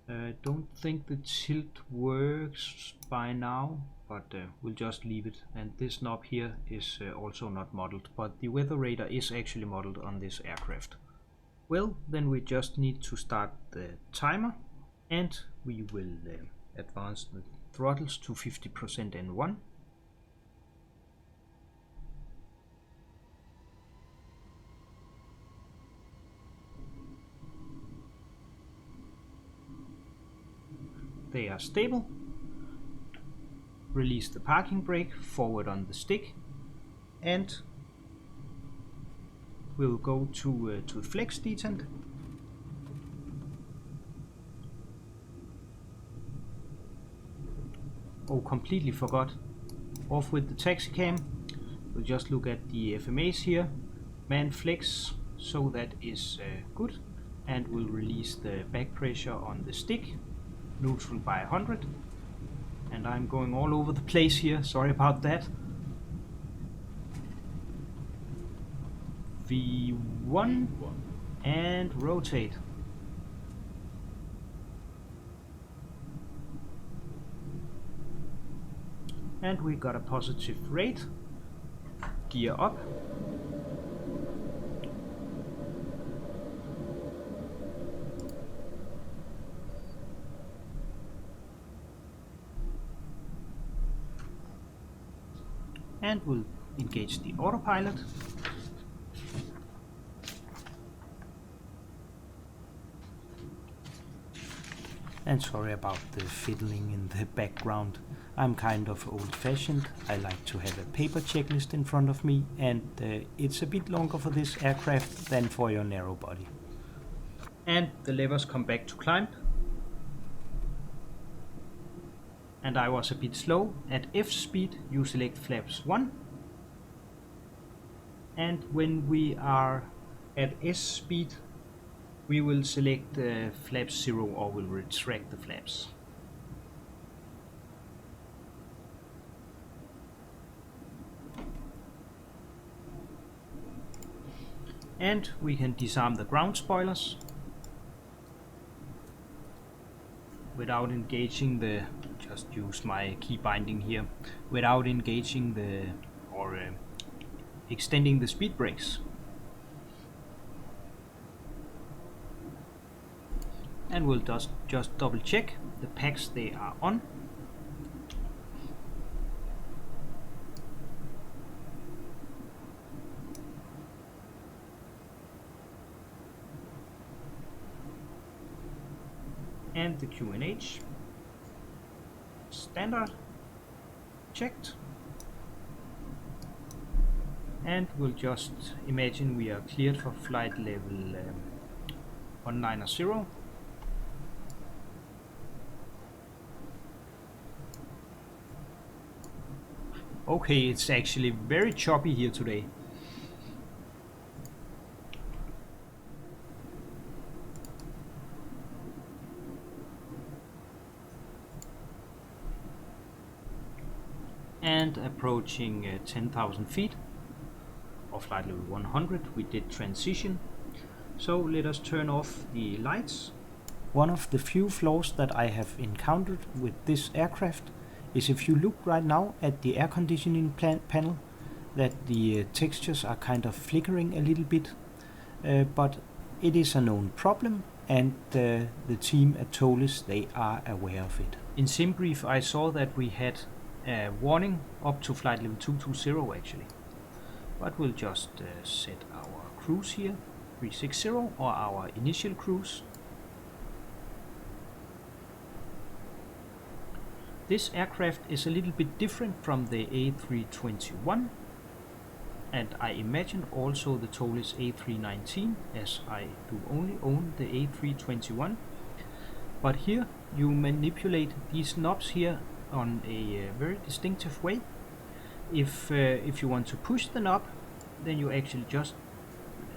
I don't think the tilt works by now, but we'll just leave it. And this knob here is also not modeled, but the weather radar is actually modeled on this aircraft. Well, then we just need to start the timer, and we will advance the throttles to 50% N1. They are stable. Release the parking brake, forward on the stick, and we'll go to flex detent. Oh, completely forgot. Off with the taxi cam. We'll just look at the FMAs here. Man flex, so that is good. And we'll release the back pressure on the stick. Neutral by 100, and I'm going all over the place here, sorry about that. V1 and rotate. And we got a positive rate. Gear up. And we'll engage the autopilot. And sorry about the fiddling in the background. I'm kind of old-fashioned. I like to have a paper checklist in front of me, and it's a bit longer for this aircraft than for your narrow body. And the levers come back to climb. And I was a bit slow. At F speed you select flaps 1. And when we are at S speed we will select flaps 0 or will retract the flaps. And we can disarm the ground spoilers without engaging the, just use my key binding here, without engaging the or extending the speed brakes. And we'll just double check the packs they are on. And the QNH standard checked. And we'll just imagine we are cleared for flight level 190. Okay, it's actually very choppy here today. And approaching 10,000 feet of flight level 100, we did transition. So let us turn off the lights. One of the few flaws that I have encountered with this aircraft is if you look right now at the air conditioning panel, that the textures are kind of flickering a little bit, but it is a known problem, and the team at Toliss, they are aware of it. In SimBrief I saw that we had a warning up to flight level 220 actually, but we'll just set our cruise here, 360, or our initial cruise. This aircraft is a little bit different from the A321, and I imagine also the Toliss A319, as I do only own the A321. But here you manipulate these knobs here on a very distinctive way. If you want to push the knob, then you actually just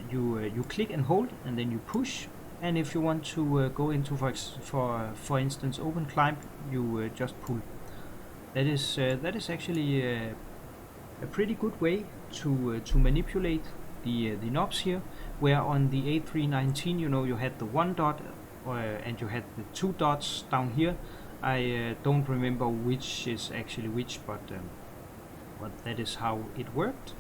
you click and hold, and then you push. And if you want to go into, for instance, open climb, you just pull. That is actually a pretty good way to manipulate the knobs here. Where on the A319, you know, you had the one dot and you had the two dots down here. I don't remember which is actually which, but that is how it worked.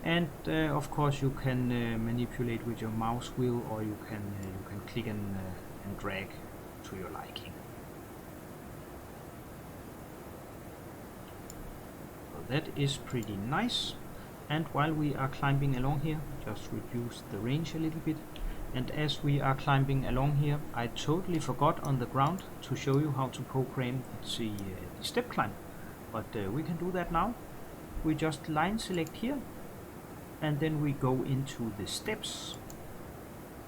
And of course you can manipulate with your mouse wheel, or you can click and drag to your liking. So that is pretty nice. And while we are climbing along here, just reduce the range a little bit. And as we are climbing along here, I totally forgot on the ground to show you how to program the step climb. But we can do that now. We just line select here, and then we go into the steps.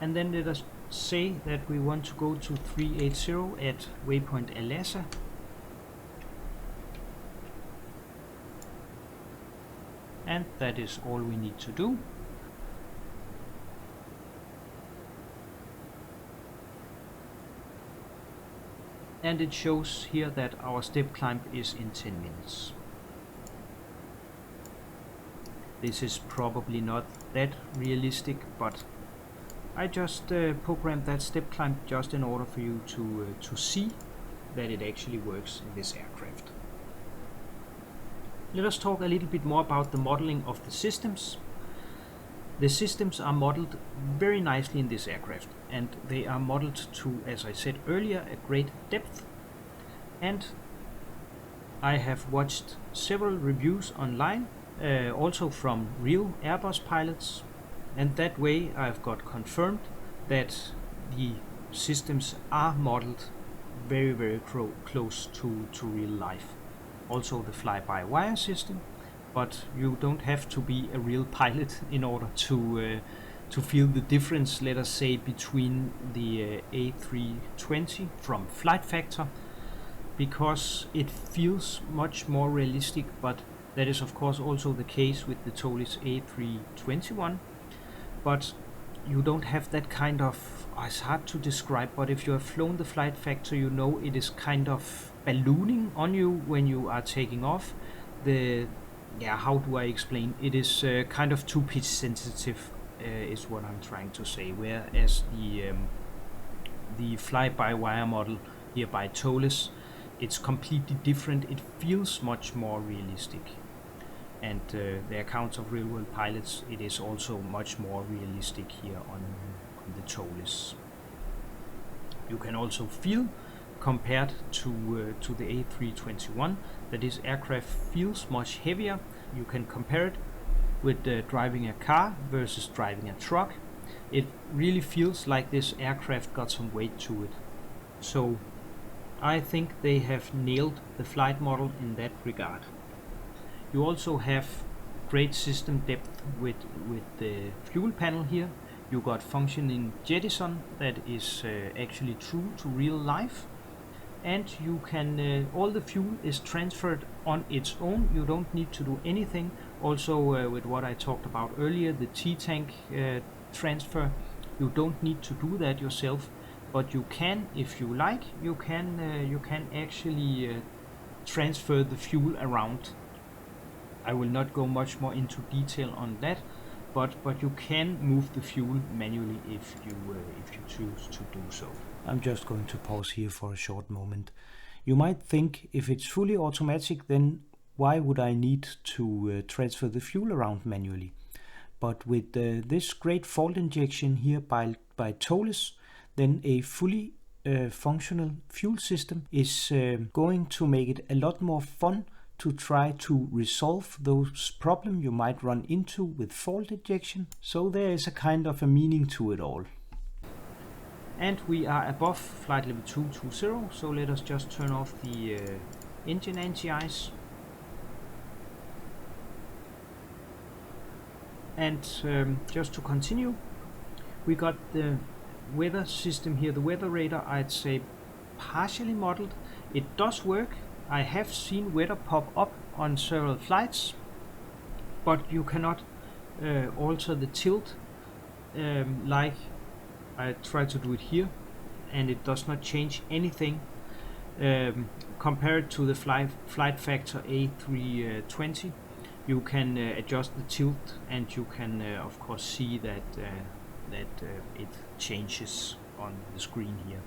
And then let us say that we want to go to 380 at waypoint Alasa. And that is all we need to do. And it shows here that our step climb is in 10 minutes. This is probably not that realistic, but I just programmed that step climb just in order for you to see that it actually works in this aircraft. Let us talk a little bit more about the modeling of the systems. The systems are modeled very nicely in this aircraft, and they are modeled to, as I said earlier, a great depth. And I have watched several reviews online, also from real Airbus pilots, and that way I've got confirmed that the systems are modeled very close to real life. Also the fly-by-wire system, but you don't have to be a real pilot in order to feel the difference, let us say, between the A320 from Flight Factor, because it feels much more realistic, but that is of course also the case with the Toliss A321. But you don't have that kind of, it's hard to describe, but if you have flown the Flight Factor, you know it is kind of ballooning on you when you are taking off. How do I explain? It is kind of too pitch sensitive, is what I'm trying to say. Whereas the fly-by-wire model here by Toliss, it's completely different. It feels much more realistic. And the accounts of real-world pilots, it is also much more realistic here on the Toliss. You can also feel, compared to the A321, that this aircraft feels much heavier. You can compare it with driving a car versus driving a truck. It really feels like this aircraft got some weight to it. So I think they have nailed the flight model in that regard. You also have great system depth with the fuel panel here. You got functioning jettison that is actually true to real life, and you can all the fuel is transferred on its own. You don't need to do anything. Also with what I talked about earlier, the T-tank transfer, you don't need to do that yourself, but you can, if you like, you can actually transfer the fuel around. I will not go much more into detail on that, but you can move the fuel manually if you choose to do so. I'm just going to pause here for a short moment. You might think, if it's fully automatic, then why would I need to transfer the fuel around manually? But with this great fault injection here by Toliss, then a fully functional fuel system is going to make it a lot more fun to try to resolve those problems you might run into with fault injection. So there is a kind of a meaning to it all. And we are above flight level 220, so let us just turn off the engine anti-ice. And just to continue, we got the weather system here, the weather radar, I'd say partially modeled. It does work. I have seen weather pop up on several flights, but you cannot alter the tilt like I tried to do it here, and it does not change anything compared to the Flight Factor A320. You can adjust the tilt, and you can of course see that it changes on the screen here.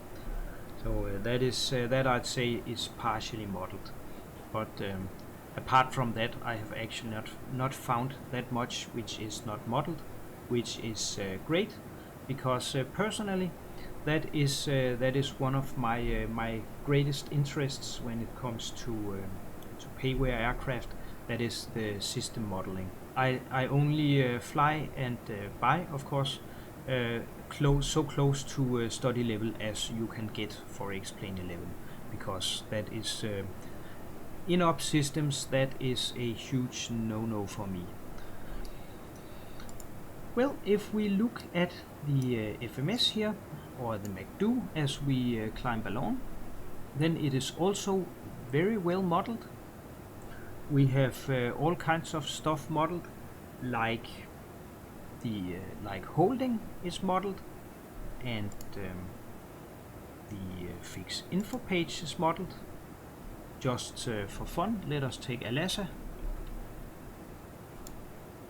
So that I'd say is partially modeled, but apart from that, I have actually not found that much which is not modeled, which is great, because personally that is one of my greatest interests when it comes to payware aircraft. That is the system modeling. I only fly and buy, of course, so close to study level as you can get for X-Plane 11, because that is in-op systems, that is a huge no-no for me. Well, if we look at the FMS here, or the MCDU, as we climb along, then it is also very well modeled. We have all kinds of stuff modeled, like the holding is modeled, and the fix info page is modeled. Just for fun, let us take Alaska,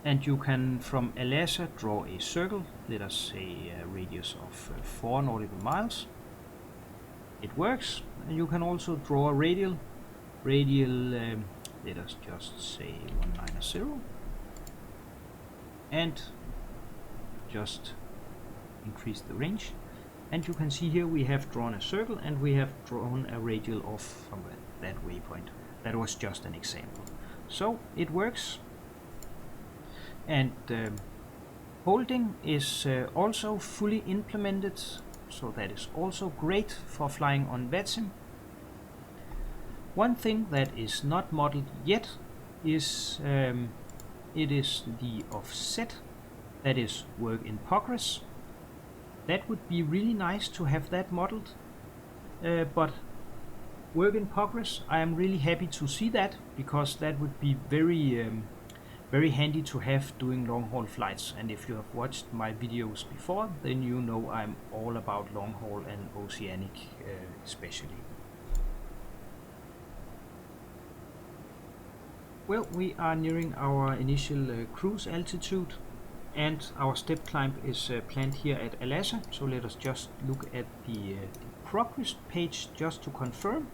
and you can from Alaska draw a circle, let us say a radius of 4 nautical miles. It works. And you can also draw a radial, let us just say 190, and just increase the range. And you can see here we have drawn a circle, and we have drawn a radial off from that waypoint. That was just an example. So it works. And holding is also fully implemented, so that is also great for flying on VATSIM. One thing that is not modeled yet is it is the offset, that is work in progress. That would be really nice to have that modeled, but work in progress, I am really happy to see that, because that would be very handy to have doing long haul flights. And if you have watched my videos before, then you know I'm all about long haul and oceanic especially. Well, we are nearing our initial cruise altitude, and our step climb is planned here at Alaska. So let us just look at the progress page just to confirm.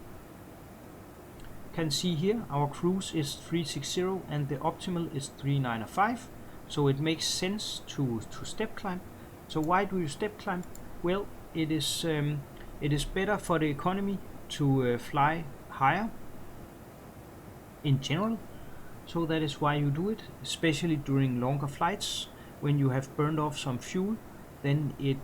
Can see here our cruise is 360 and the optimal is 395, so it makes sense to step climb. So why do you step climb? Well, it is better for the economy to fly higher in general, so that is why you do it, especially during longer flights. When you have burned off some fuel, then it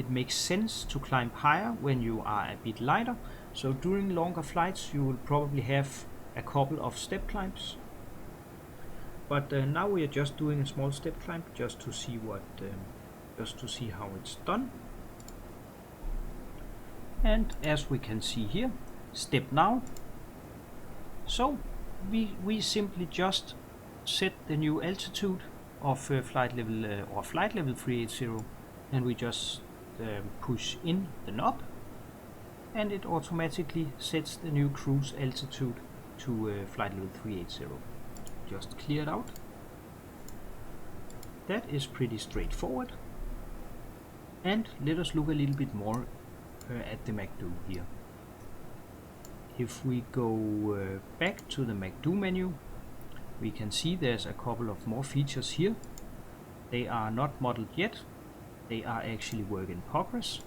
makes sense to climb higher when you are a bit lighter. So during longer flights you will probably have a couple of step climbs, but now we are just doing a small step climb just to see how it's done. And as we can see here, step now. So we simply just set the new altitude of flight level 380, and we just push in the knob, and it automatically sets the new cruise altitude to flight level 380. Just clear it out. That is pretty straightforward. And let us look a little bit more at the MCDU here. If we go back to the MCDU menu, we can see there's a couple of more features here. They are not modeled yet. They are actually work in progress.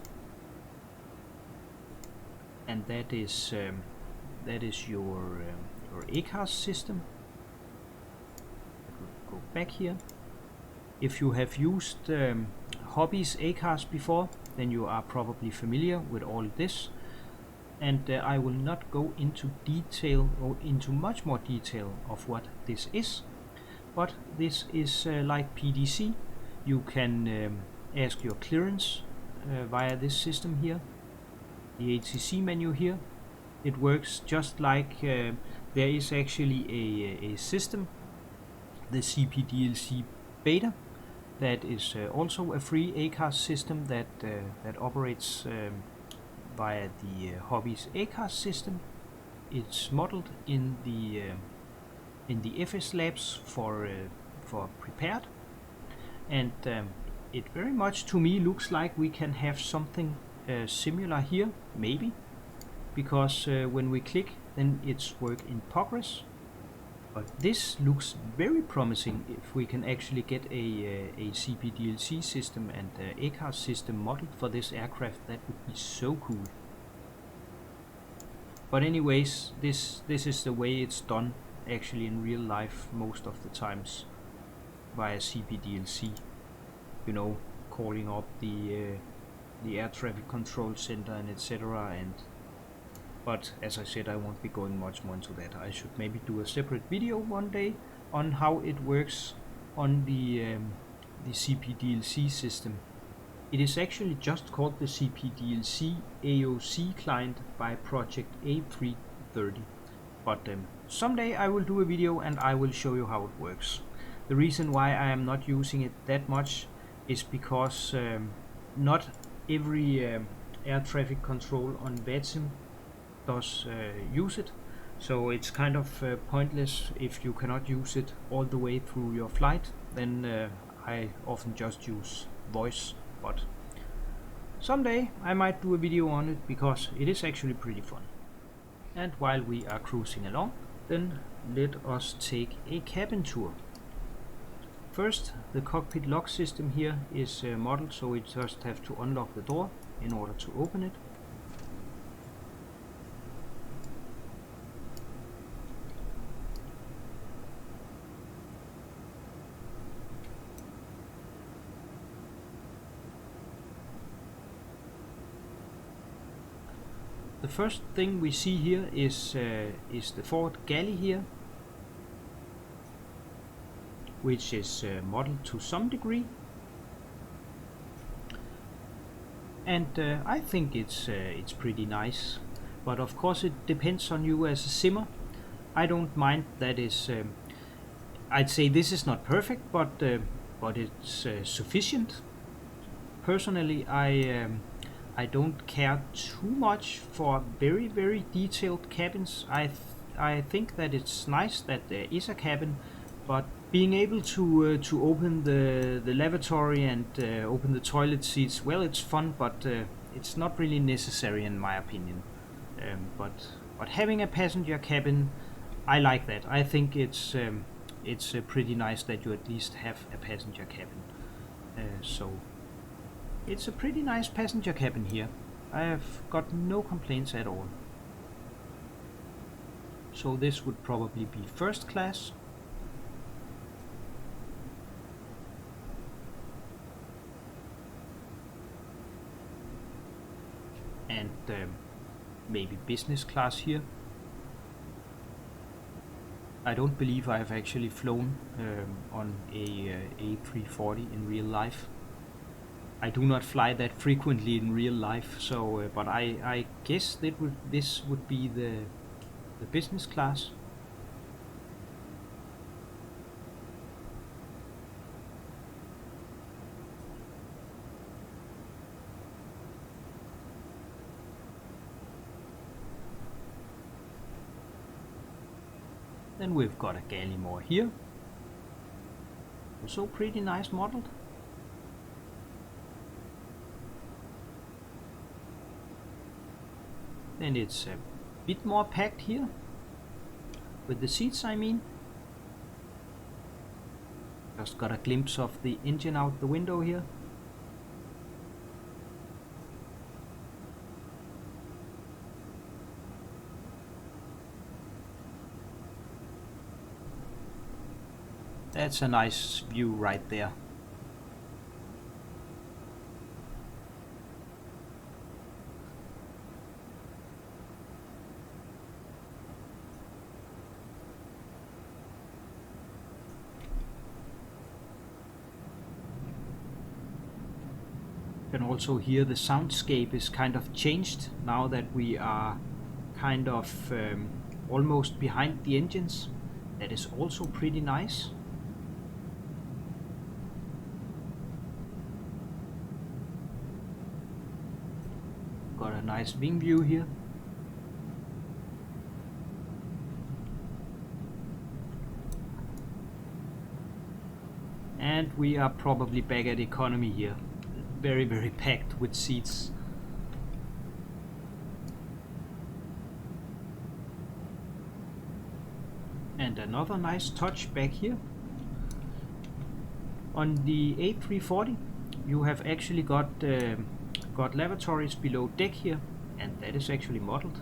And that is your ACARS system. Go back here. If you have used Hobbies ACARS before, then you are probably familiar with all this. And I will not go into detail or into much more detail of what this is, but this is like PDC. You can ask your clearance via this system here. The ATC menu here, it works just like there is actually a system, the CPDLC Beta, that is also a free ACARS system that operates via the Hobbies ACARS system. It's modeled in the FS labs for prepared, and it very much to me looks like we can have something similar here, maybe, because when we click, then it's work in progress. But this looks very promising. If we can actually get a CPDLC system and ACARS system modeled for this aircraft, that would be so cool. But anyways, this is the way it's done actually in real life most of the times, via CPDLC. You know, calling up the air traffic control center and etc. But as I said, I won't be going much more into that. I should maybe do a separate video one day on how it works on the CPDLC system. It is actually just called the CPDLC AOC client by Project A340. But someday I will do a video and I will show you how it works. The reason why I am not using it that much is because not every air traffic control on VATSIM does use it, so it's kind of pointless if you cannot use it all the way through your flight. Then I often just use voice, but someday I might do a video on it because it is actually pretty fun. And while we are cruising along, then let us take a cabin tour. First, the cockpit lock system here is modeled, so we just have to unlock the door in order to open it. The first thing we see here is the forward galley here, which is modeled to some degree, and I think it's pretty nice. But of course it depends on you as a simmer. I don't mind that is. I'd say this is not perfect, but it's sufficient. Personally, I don't care too much for very detailed cabins. I think that it's nice that there is a cabin, but being able to open the lavatory and open the toilet seats, well, it's fun, but it's not really necessary in my opinion. But having a passenger cabin, I like that. I think it's pretty nice that you at least have a passenger cabin. So it's a pretty nice passenger cabin here. I have got no complaints at all. So this would probably be first class. And maybe business class here. I don't believe I have actually flown on a A340 in real life. I do not fly that frequently in real life, so but I guess that this would be the business class. Then we've got a galley more here, also pretty nice modeled. Then it's a bit more packed here, with the seats I mean. Just got a glimpse of the engine out the window here. That's a nice view right there. You can also hear the soundscape is kind of changed now that we are kind of almost behind the engines. That is also pretty nice. Got a nice wing view here. And we are probably back at economy here. Very packed with seats. And another nice touch back here. On the A340 you have actually got lavatories below deck here, and that is actually modeled.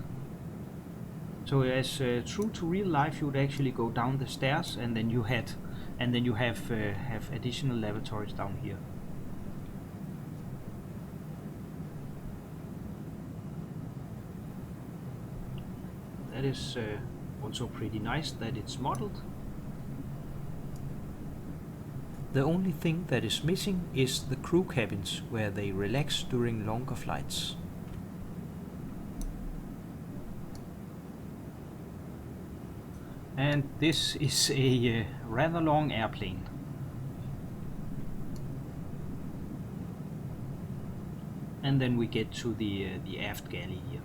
So as true to real life, you would actually go down the stairs, and then you have additional lavatories down here. That is also pretty nice that it's modeled. The only thing that is missing is the crew cabins, where they relax during longer flights. And this is a rather long airplane. And then we get to the aft galley here.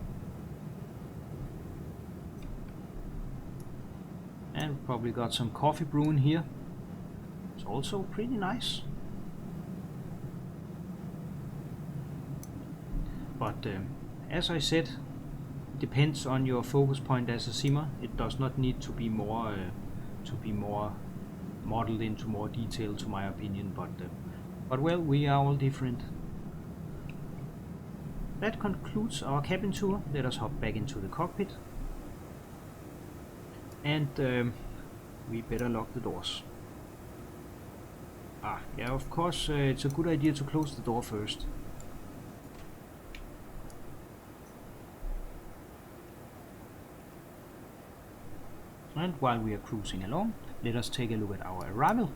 And we've probably got some coffee brewing here. It's also pretty nice. But as I said, depends on your focus point as a simmer. It does not need to be more modeled into more detail, to my opinion. But well, we are all different. That concludes our cabin tour. Let us hop back into the cockpit. And we better lock the doors. Yeah, of course, it's a good idea to close the door first. And while we are cruising along, let us take a look at our arrival.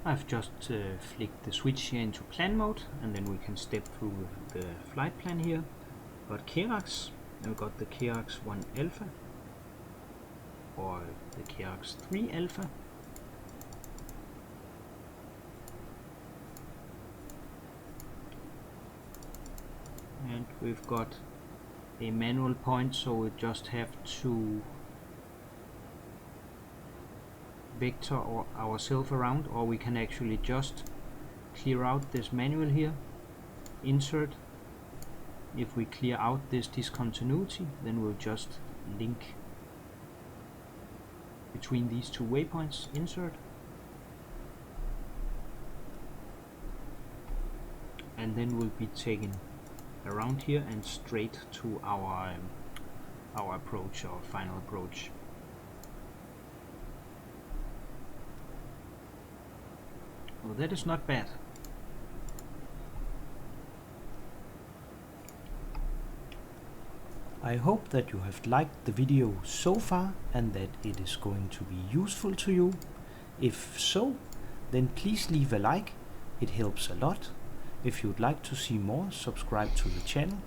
I've just flicked the switch here into plan mode, and then we can step through the flight plan here. Got Kerax, and we got the Kerax 1 Alpha, or the Kerax 3 Alpha. And we've got a manual point, so we just have to vector or ourselves around, or we can actually just clear out this manual here, insert. If we clear out this discontinuity, then we'll just link between these two waypoints, insert, and then we'll be taken around here and straight to our approach, our final approach. Well, that is not bad. I hope that you have liked the video so far and that it is going to be useful to you. If so, then please leave a like, it helps a lot. If you'd like to see more, subscribe to the channel.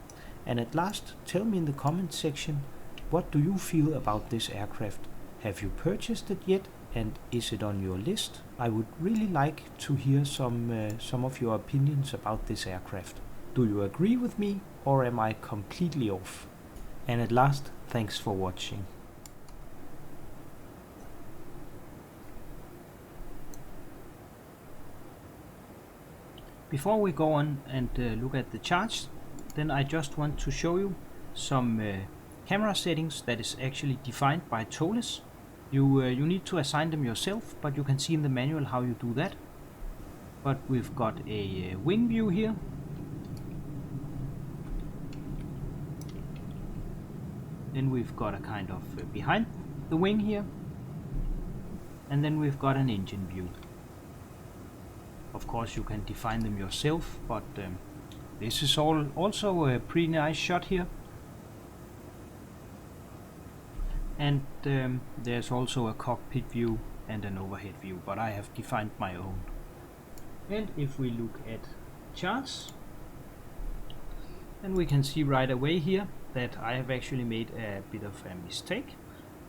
And at last, tell me in the comment section, what do you feel about this aircraft? Have you purchased it yet? And is it on your list? I would really like to hear some of your opinions about this aircraft. Do you agree with me, or am I completely off? And at last, thanks for watching. Before we go on and look at the charts, then I just want to show you some camera settings that is actually defined by Toliss. You need to assign them yourself, but you can see in the manual how you do that. But we've got a wing view here. Then we've got a kind of behind the wing here. And then we've got an engine view. Of course you can define them yourself, but this is also a pretty nice shot here. And there's also a cockpit view and an overhead view, but I have defined my own. And if we look at charts, then we can see right away here that I have actually made a bit of a mistake.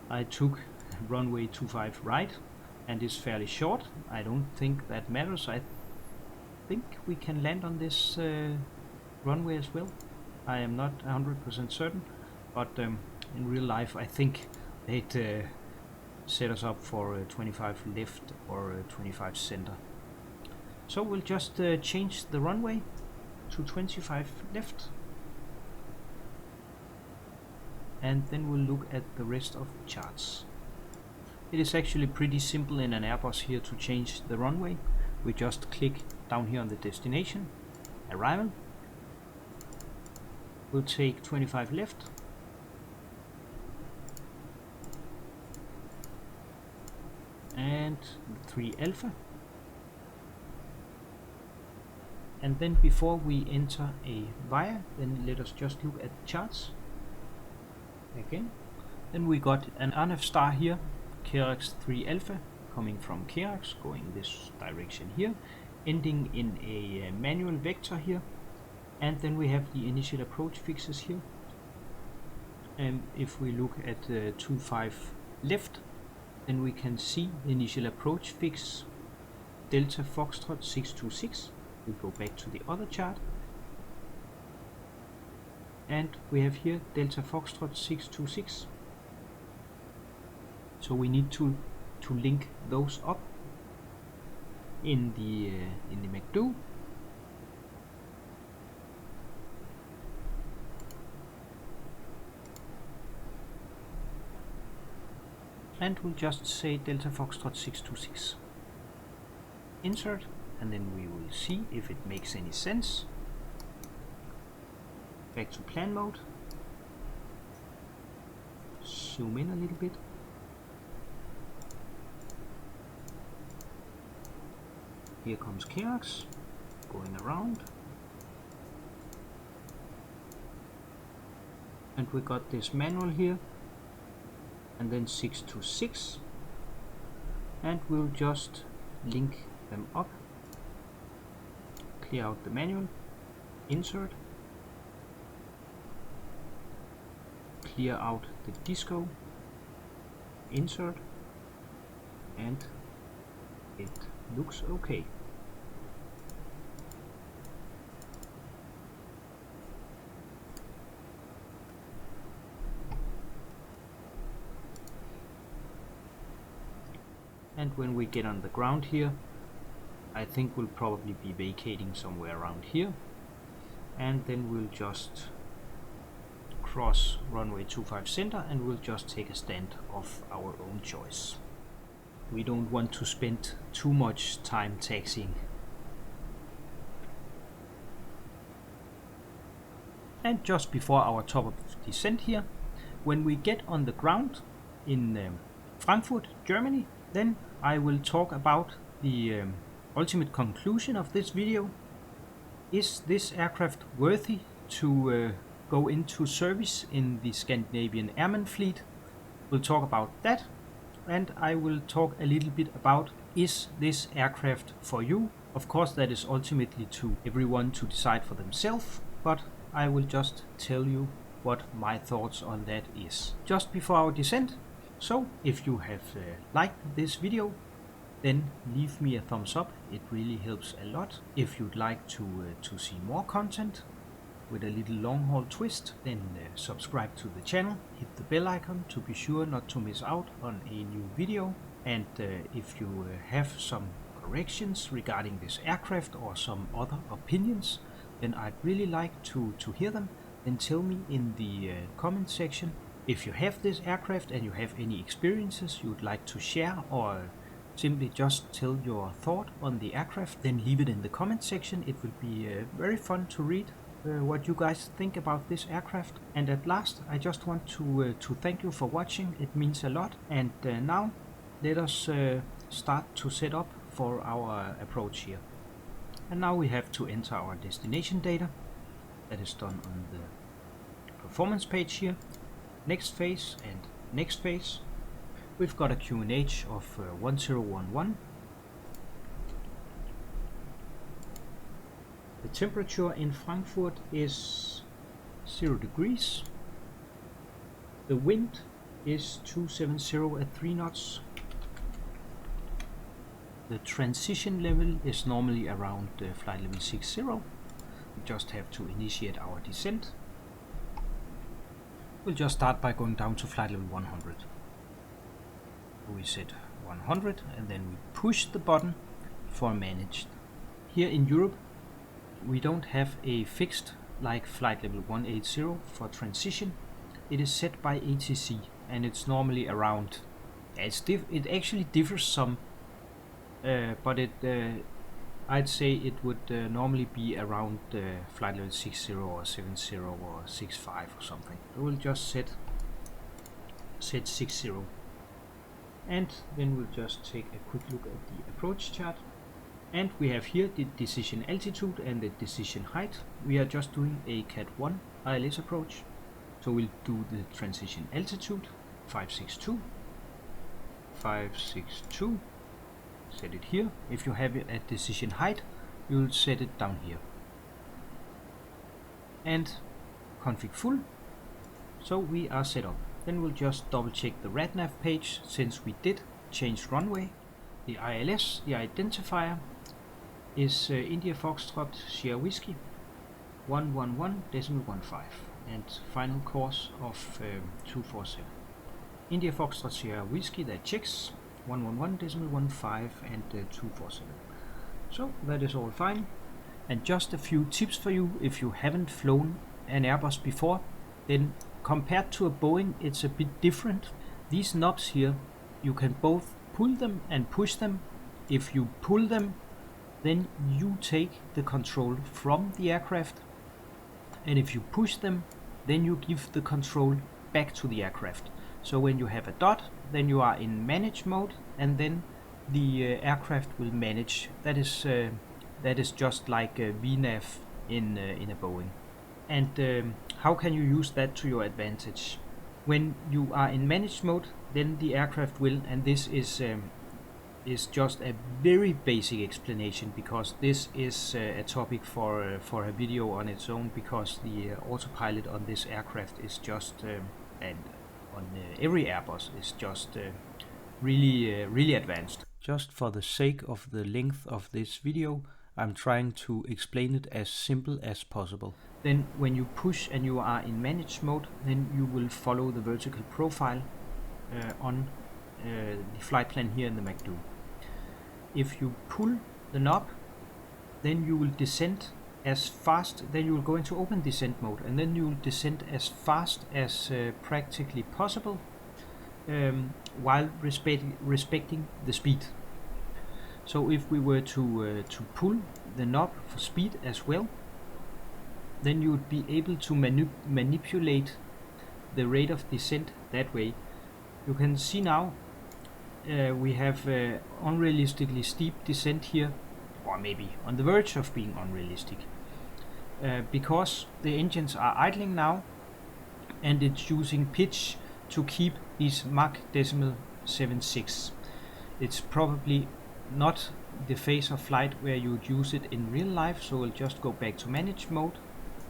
I took runway 25 right, and it's fairly short. I don't think that matters. I think we can land on this runway as well. I am not 100% certain, but in real life I think they'd set us up for 25 left or 25 center. So we'll just change the runway to 25 left, and then we'll look at the rest of the charts. It is actually pretty simple in an Airbus here to change the runway. We just click down here on the destination, arrival. We'll take 25 left, and 3 Alpha. And then before we enter a via, then let us just look at the charts again. Then we got an RNF star here, Kerax 3 Alpha, coming from Kerax, going this direction here, ending in a manual vector here. And then we have the initial approach fixes here. And if we look at 25 left, then we can see the initial approach fix Delta Foxtrot 626. We go back to the other chart, and we have here Delta Foxtrot 626. So we need to link those up in the MCDU. And we'll just say Delta Foxtrot 626. Insert, and then we will see if it makes any sense. Back to plan mode. zoom in a little bit. Here comes Kirax going around. And we got this manual here. And then 6 to 6. And we'll just link them up. Clear out the manual. Insert. Clear out the disco. Insert. And it looks okay. And when we get on the ground here, I think we'll probably be vacating somewhere around here. And then we'll just cross runway 25 center and we'll just take a stand of our own choice. We don't want to spend too much time taxiing. And just before our top of descent here, when we get on the ground in Frankfurt, Germany, then I will talk about the ultimate conclusion of this video. Is this aircraft worthy to go into service in the Scandinavian Airman fleet? We'll talk about that, and I will talk a little bit about, is this aircraft for you? Of course, that is ultimately to everyone to decide for themselves, but I will just tell you what my thoughts on that is. Just before our descent, so if you have liked this video, then leave me a thumbs up, it really helps a lot. If you'd like to see more content with a little long haul twist, then subscribe to the channel, hit the bell icon to be sure not to miss out on a new video. And if you have some corrections regarding this aircraft or some other opinions, then I'd really like to hear them. Then tell me in the comment section. If you have this aircraft and you have any experiences you would like to share, or simply just tell your thought on the aircraft, then leave it in the comment section. It will be very fun to read what you guys think about this aircraft. And at last, I just want to thank you for watching. It means a lot. And now let us start to set up for our approach here. And now we have to enter our destination data. That is done on the performance page here. Next phase and next phase. We've got a QNH of 1011. The temperature in Frankfurt is 0 degrees. The wind is 270 at 3 knots. The transition level is normally around flight level 60. We just have to initiate our descent. We'll just start by going down to flight level 100. We set 100 and then we push the button for managed. Here in Europe we don't have a fixed like flight level 180 for transition. It is set by ATC and it's normally around, it actually differs some, but I'd say it would normally be around flight level 60 or 70 or 65 or something. We'll just set 60. And then we'll just take a quick look at the approach chart. And we have here the decision altitude and the decision height. We are just doing a Cat 1 ILS approach. So we'll do the transition altitude, 562. 562. Set it here. If you have it at decision height, you'll set it down here. And config full. So we are set up. Then we'll just double check the RadNav page since we did change runway. The ILS, the identifier, is India Foxtrot Sierra Whiskey 111.15 and final course of 247. India Foxtrot Sierra Whiskey, that checks 111.15 and 247. So that is all fine. And just a few tips for you if you haven't flown an Airbus before, then compared to a Boeing it's a bit different. These knobs here, you can both pull them and push them. If you pull them, then you take the control from the aircraft, and if you push them, then you give the control back to the aircraft. So when you have a dot, then you are in manage mode, and then the aircraft will manage. That is just like a VNAV in a Boeing. And how can you use that to your advantage? When you are in managed mode, then the aircraft will, and this is just a very basic explanation, because this is a topic for a video on its own, because the autopilot on this aircraft is just and on every Airbus is just really advanced. Just for the sake of the length of this video, I'm trying to explain it as simple as possible. Then when you push and you are in managed mode, then you will follow the vertical profile on the flight plan here in the MCDU. If you pull the knob, then you will descend as fast, then you will go into open descent mode, and then you will descend as fast as practically possible, while respecting the speed. So if we were to pull the knob for speed as well, then you would be able to manipulate the rate of descent that way. You can see now we have unrealistically steep descent here, or maybe on the verge of being unrealistic, because the engines are idling now, and it's using pitch to keep these Mach 0.76. It's probably not the phase of flight where you would use it in real life, so we'll just go back to managed mode.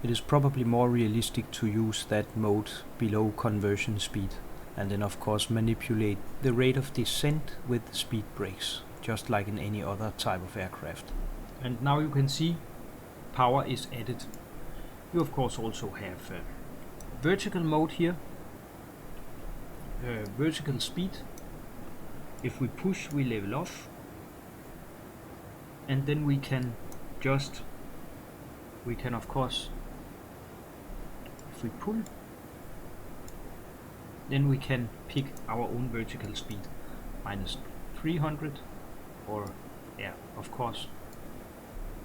It is probably more realistic to use that mode below conversion speed, and then of course manipulate the rate of descent with the speed brakes, just like in any other type of aircraft. And now you can see power is added. You of course also have vertical mode here, vertical speed. If we push, we level off, and then we can of course, if we pull, then we can pick our own vertical speed, minus 300, or yeah, of course,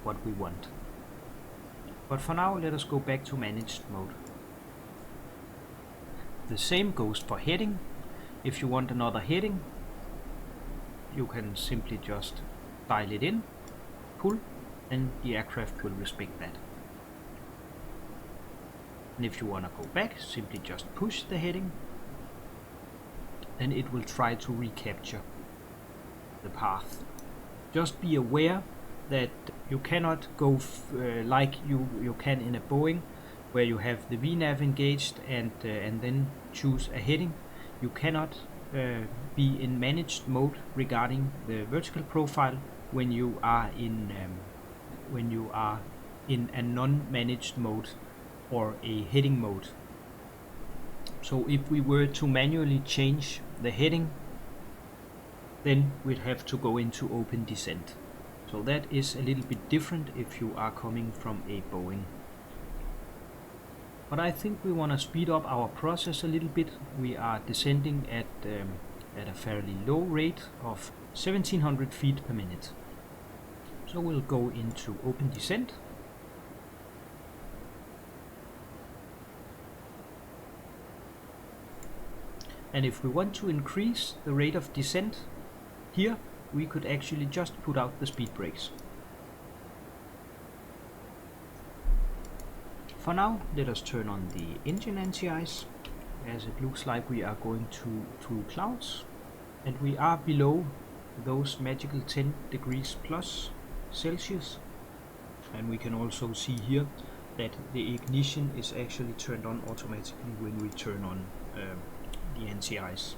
what we want. But for now, let us go back to managed mode. The same goes for heading. If you want another heading, you can simply just dial it in, pull, and the aircraft will respect that. And if you want to go back, simply just push the heading, and it will try to recapture the path. Just be aware that you cannot go like you can in a Boeing, where you have the VNAV engaged and then choose a heading. You cannot be in managed mode regarding the vertical profile when you are in a non-managed mode or a heading mode. So if we were to manually change the heading, then we'd have to go into open descent. So that is a little bit different if you are coming from a Boeing. But I think we want to speed up our process a little bit. We are descending at a fairly low rate of 1700 feet per minute. So we'll go into open descent. And if we want to increase the rate of descent here, we could actually just put out the speed brakes. For now, let us turn on the engine anti-ice, as it looks like we are going through clouds, and we are below those magical 10 degrees plus Celsius. And we can also see here that the ignition is actually turned on automatically when we turn on the anti-ice.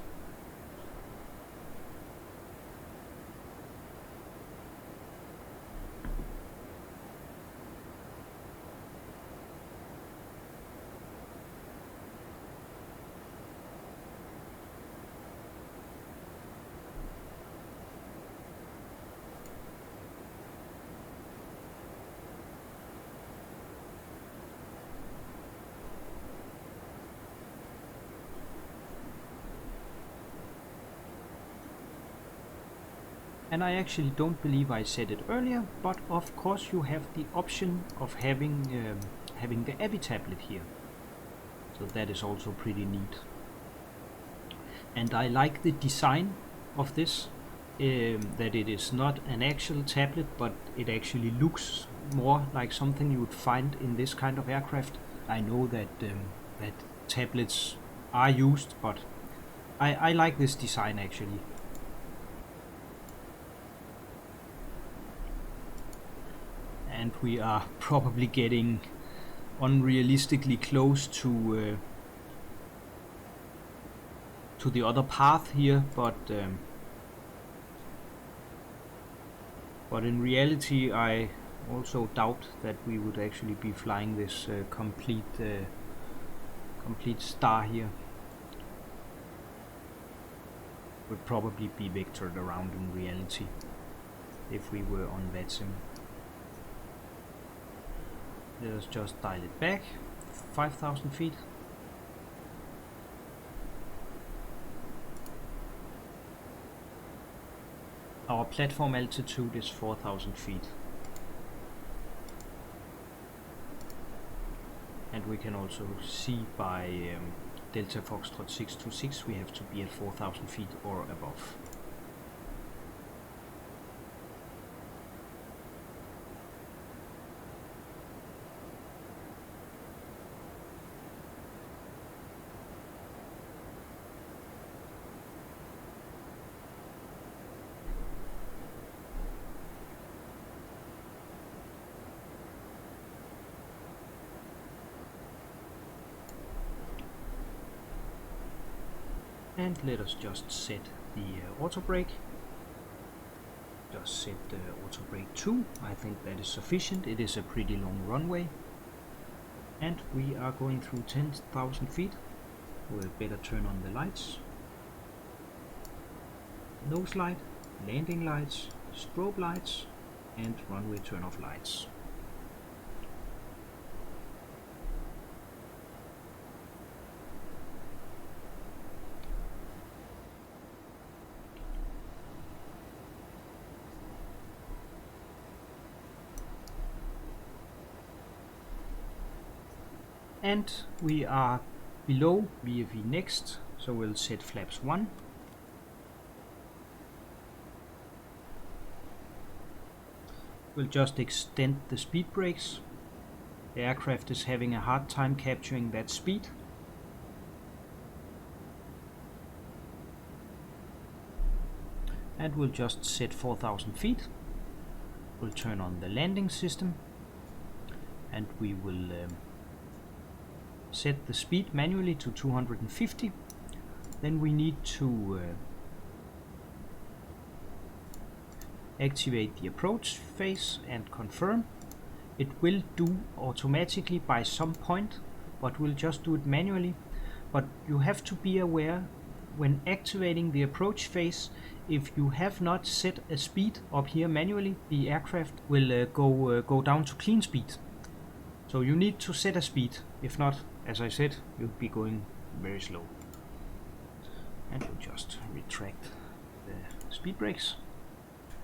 And I actually don't believe I said it earlier, but of course you have the option of having the AVI tablet here. So that is also pretty neat. And I like the design of this, that it is not an actual tablet, but it actually looks more like something you would find in this kind of aircraft. I know that that tablets are used, but I like this design actually. And we are probably getting unrealistically close to the other path here, but in reality I also doubt that we would actually be flying this complete star here. Would probably be vectored around in reality if we were on VATSIM. Let us just dial it back 5,000 feet. Our platform altitude is 4,000 feet. And we can also see by Delta Foxtrot 626 we have to be at 4,000 feet or above. And let us just set the auto brake. Just set the auto brake 2. I think that is sufficient. It is a pretty long runway. And we are going through 10,000 feet. We'll better turn on the lights. Nose light, landing lights, strobe lights, and runway turn off lights. And we are below VFE next, so we'll set flaps 1. We'll just extend the speed brakes. The aircraft is having a hard time capturing that speed. And we'll just set 4,000 feet. We'll turn on the landing system and we will set the speed manually to 250. Then we need to activate the approach phase and confirm. It will do automatically by some point, but we'll just do it manually. But you have to be aware when activating the approach phase, if you have not set a speed up here manually, the aircraft will go down to clean speed. So you need to set a speed, if not, as I said, you'll be going very slow. And we'll just retract the speed brakes.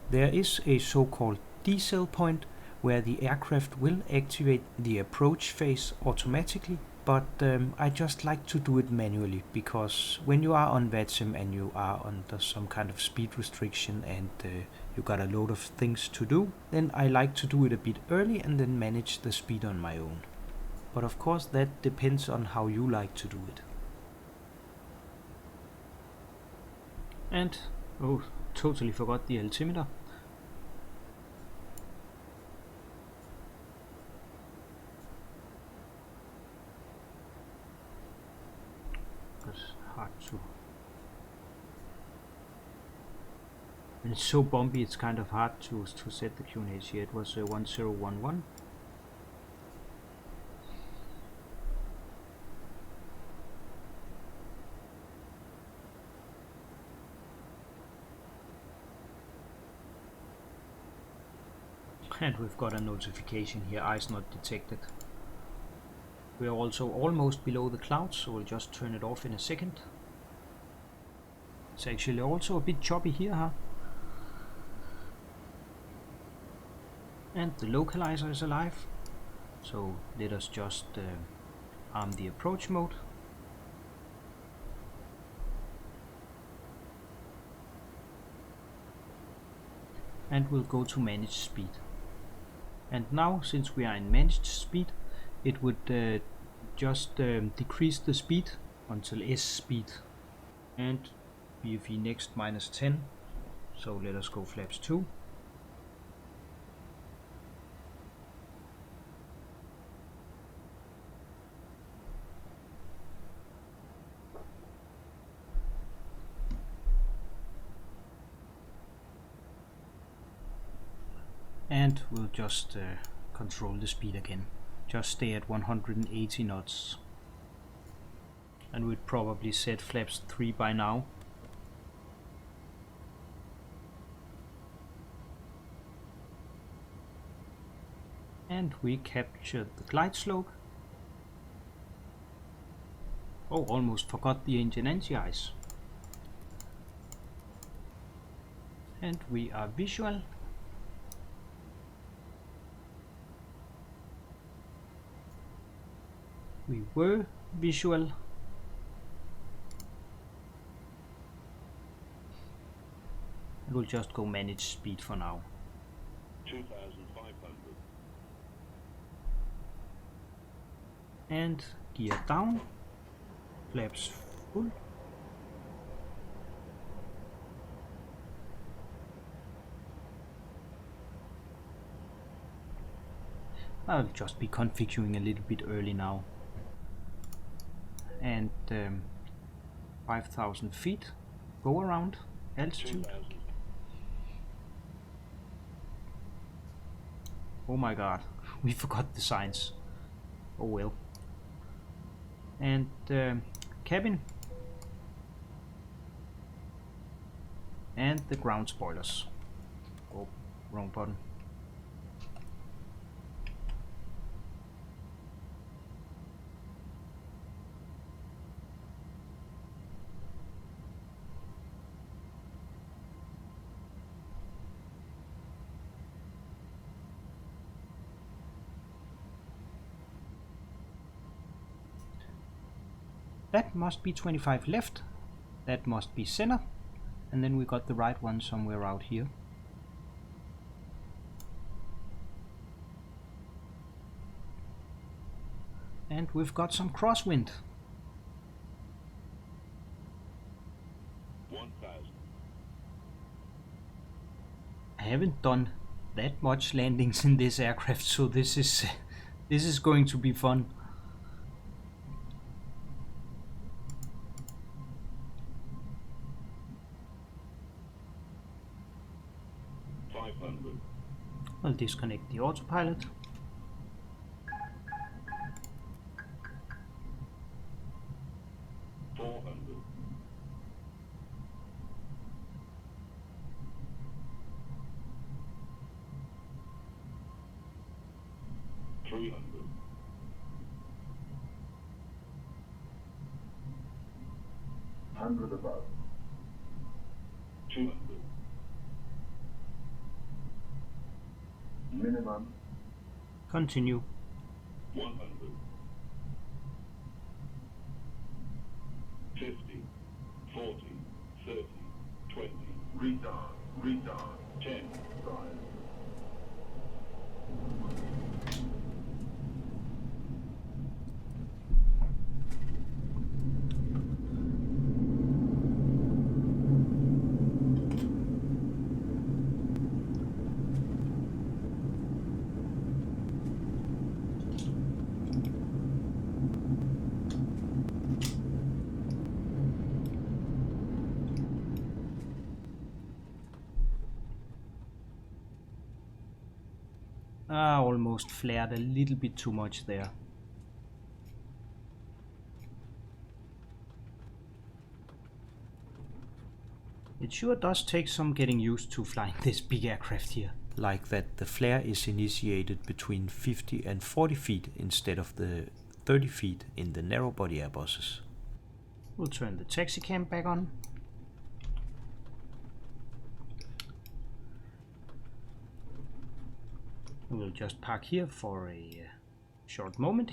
There is a so-called decel point where the aircraft will activate the approach phase automatically, but I just like to do it manually, because when you are on VATSIM and you are under some kind of speed restriction and you got a load of things to do, then I like to do it a bit early and then manage the speed on my own. But of course that depends on how you like to do it. And, oh, totally forgot the altimeter. It's hard to... And it's so bumpy, it's kind of hard to set the QNH here. It was 1011. And we've got a notification here, ice not detected. We are also almost below the clouds, so we'll just turn it off in a second. It's actually also a bit choppy here, huh? And the localizer is alive, so let us just arm the approach mode. and we'll go to manage speed. And now, since we are in managed speed, it would just decrease the speed until S speed, and VFE next -10, so let us go flaps 2. And we'll just control the speed again. Just stay at 180 knots. And we'd probably set flaps 3 by now. And we captured the glide slope. Oh, almost forgot the engine anti-ice. And we are visual. We were visual. And we'll just go manage speed for now. 2,500. And gear down. Flaps full. I'll just be configuring a little bit early now. And 5,000 feet go around altitude. 2,000. Oh my god, we forgot the signs. Oh well. And cabin. And the ground spoilers. Oh, wrong button. That must be 25 left, that must be center, and then we got the right one somewhere out here. And we've got some crosswind. 1,000. I haven't done that much landings in this aircraft, so this is going to be fun. I'll disconnect the autopilot. Above. 200. Minimum. Continue. 100. 50. 40. 30. 20. Retard. 10. 5. Almost flared a little bit too much there. It sure does take some getting used to flying this big aircraft here. Like that the flare is initiated between 50 and 40 feet instead of the 30 feet in the narrow body Airbuses. We'll turn the taxi cam back on. We'll just park here for a short moment.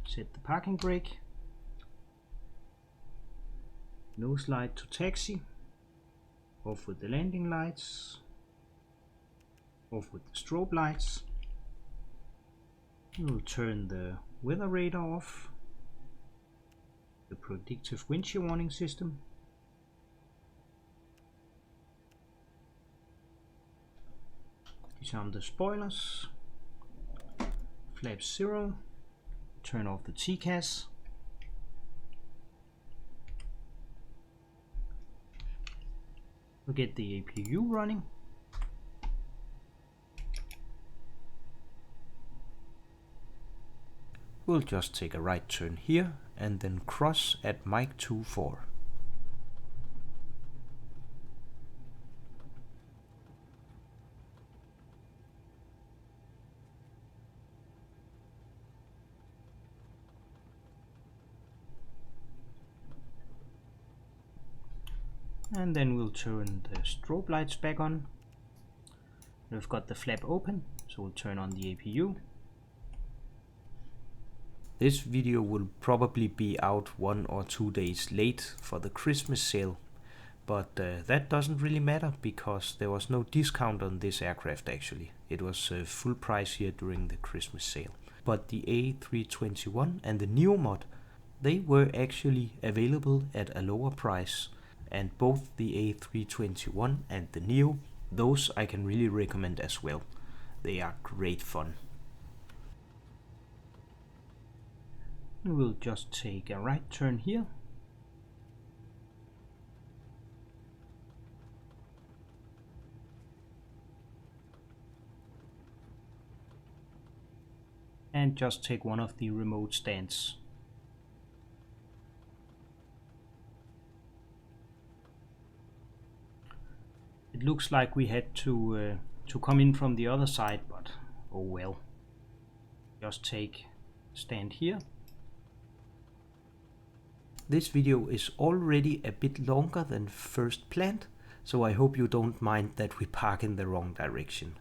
Set the parking brake. Nose light to taxi. Off with the landing lights. Off with the strobe lights. We'll turn the weather radar off. The predictive wind shear warning system. Disarm the spoilers. Flaps 0. Turn off the TCAS. We'll get the APU running. We'll just take a right turn here and then cross at Mach 24. And then we'll turn the strobe lights back on. We've got the flap open, so we'll turn on the APU. This video will probably be out 1 or 2 days late for the Christmas sale, but that doesn't really matter because there was no discount on this aircraft actually. It was full price here during the Christmas sale. But the A321 and the Neo mod, they were actually available at a lower price. And both the A321 and the Neo, those I can really recommend as well. They are great fun. We'll just take a right turn here. And just take one of the remote stands. It looks like we had to come in from the other side, but oh well. Just take stand here. This video is already a bit longer than first planned, so I hope you don't mind that we park in the wrong direction.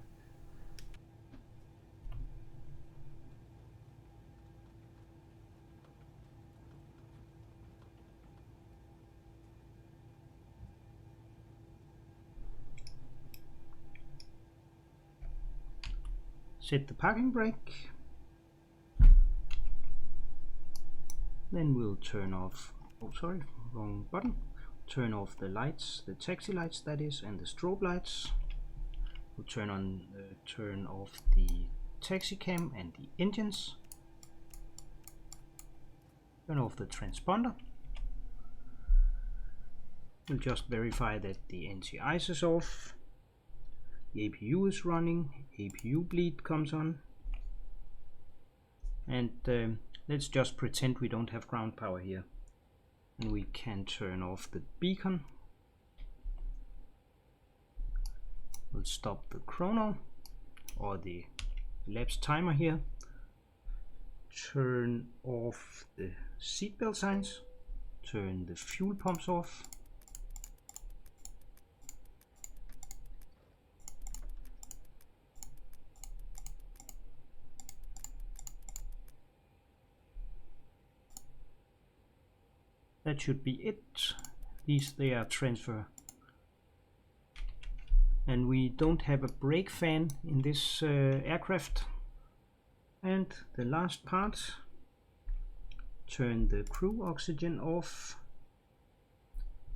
Set the parking brake. Then we'll turn off, oh sorry, wrong button. Turn off the lights, the taxi lights that is, and the strobe lights. We'll turn off the taxi cam and the engines. Turn off the transponder. We'll just verify that the anti-ice is off. The APU is running, APU bleed comes on, and let's just pretend we don't have ground power here, and we can turn off the beacon. We'll stop the chrono or the elapsed timer here, turn off the seatbelt signs, turn the fuel pumps off. That should be it. These they are transfer. And we don't have a brake fan in this aircraft. And the last part, turn the crew oxygen off,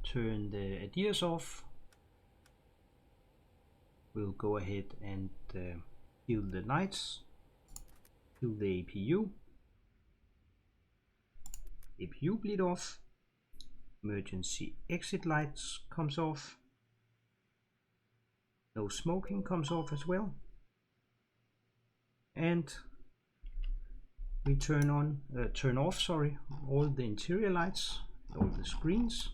turn the ADIRS off. We'll go ahead and kill the lights, kill the APU, APU bleed off. Emergency exit lights comes off. No smoking comes off as well. And we turn off all the interior lights, all the screens.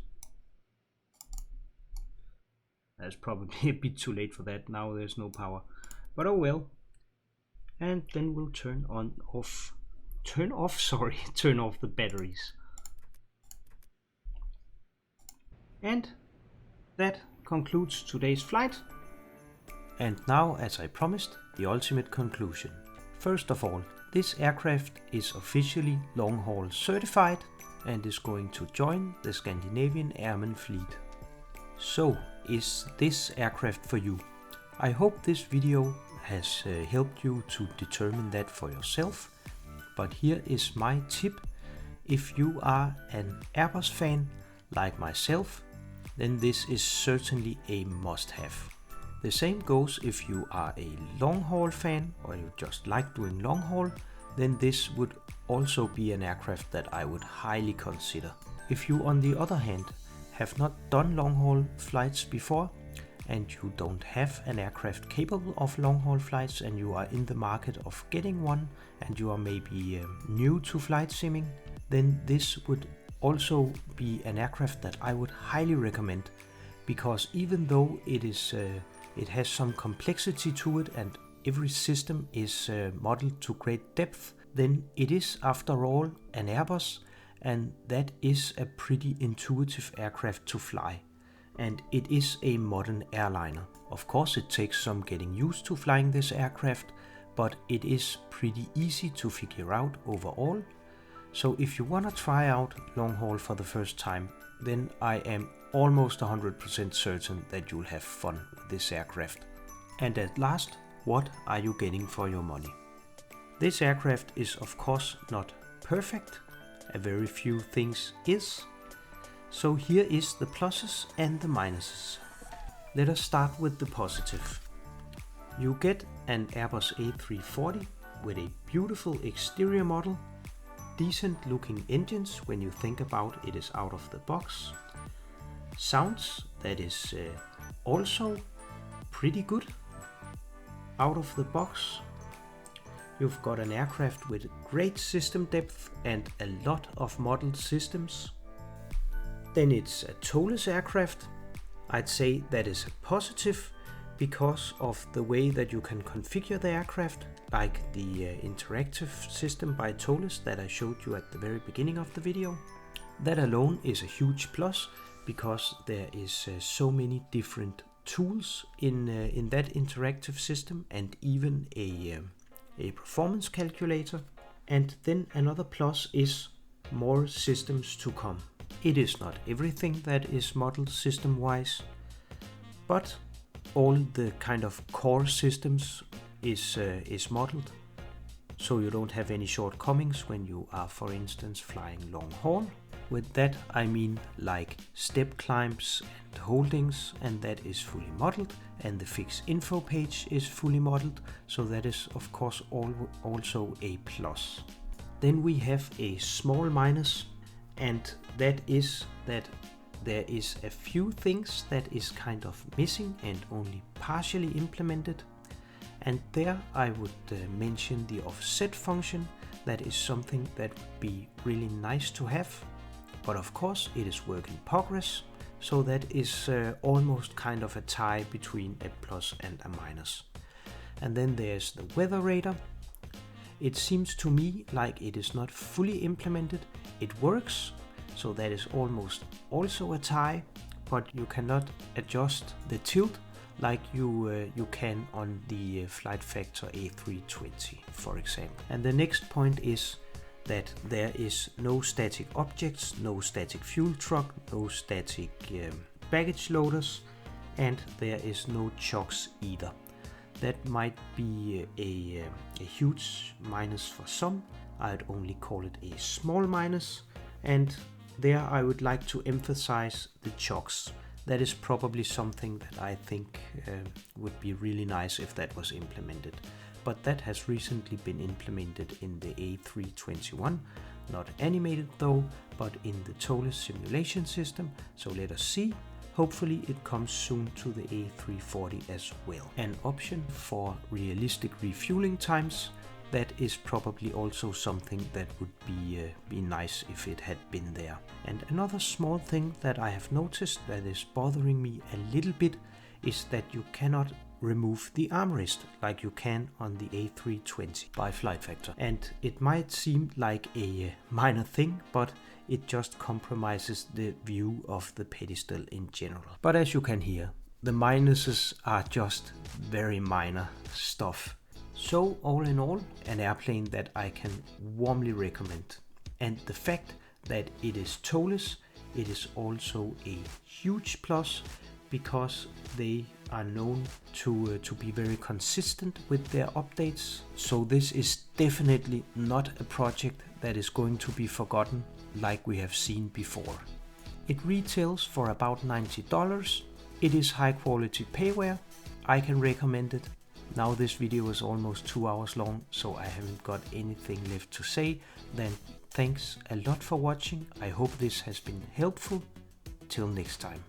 That's probably a bit too late for that. Now there's no power, but oh well. And then we'll turn off the batteries. And that concludes today's flight. And now, as I promised, the ultimate conclusion. First of all, this aircraft is officially long-haul certified and is going to join the Scandinavian Airmen fleet. So, is this aircraft for you? I hope this video has helped you to determine that for yourself, but here is my tip. If you are an Airbus fan like myself, then this is certainly a must-have. The same goes if you are a long-haul fan or you just like doing long-haul, then this would also be an aircraft that I would highly consider. If you, on the other hand, have not done long-haul flights before and you don't have an aircraft capable of long-haul flights and you are in the market of getting one and you are maybe new to flight simming, then this would also be an aircraft that I would highly recommend, because even though it has some complexity to it and every system is modeled to great depth, then it is after all an Airbus, and that is a pretty intuitive aircraft to fly. And it is a modern airliner. Of course it takes some getting used to flying this aircraft, but it is pretty easy to figure out overall. So if you want to try out long haul for the first time, then I am almost 100% certain that you'll have fun with this aircraft. And at last, what are you getting for your money? This aircraft is of course not perfect, a very few things is. So here is the pluses and the minuses. Let us start with the positive. You get an Airbus A340 with a beautiful exterior model, decent looking engines when you think about it is out of the box, sounds that is also pretty good out of the box. You've got an aircraft with great system depth and a lot of modeled systems. Then it's a Toliss aircraft. I'd say that is a positive because of the way that you can configure the aircraft, like the interactive system by Toliss that I showed you at the very beginning of the video. That alone is a huge plus because there is so many different tools in that interactive system, and even a performance calculator. And then another plus is more systems to come. It is not everything that is modeled system wise, but all the kind of core systems is modeled, so you don't have any shortcomings when you are, for instance, flying long haul. With that I mean like step climbs and holdings, and that is fully modeled, and the fix info page is fully modeled, so that is of course also a plus. Then we have a small minus, and that is that there is a few things that is kind of missing and only partially implemented. And there I would mention the offset function. That is something that would be really nice to have, but of course it is work in progress, so that is almost kind of a tie between a plus and a minus. And then there's the weather radar. It seems to me like it is not fully implemented. It works, so that is almost also a tie, but you cannot adjust the tilt like you can on the Flight Factor A320, for example. And the next point is that there is no static objects, no static fuel truck, no static baggage loaders, and there is no chocks either. That might be a huge minus for some. I'd only call it a small minus, and there I would like to emphasize the chocks. That is probably something that I think would be really nice if that was implemented. But that has recently been implemented in the A321, not animated though, but in the Toliss simulation system, so let us see. Hopefully it comes soon to the A340 as well. An option for realistic refueling times, that is probably also something that would be nice if it had been there. And another small thing that I have noticed that is bothering me a little bit is that you cannot remove the armrest like you can on the A320 by Flight Factor. And it might seem like a minor thing, but it just compromises the view of the pedestal in general. But as you can hear, the minuses are just very minor stuff. So all in all, an airplane that I can warmly recommend. And the fact that it is Toliss, it is also a huge plus, because they are known to be very consistent with their updates, so this is definitely not a project that is going to be forgotten like we have seen before. It retails for about $90. It is high quality payware. I can recommend it. Now this video is almost 2 hours long, so I haven't got anything left to say. Then thanks a lot for watching. I hope this has been helpful. Till next time.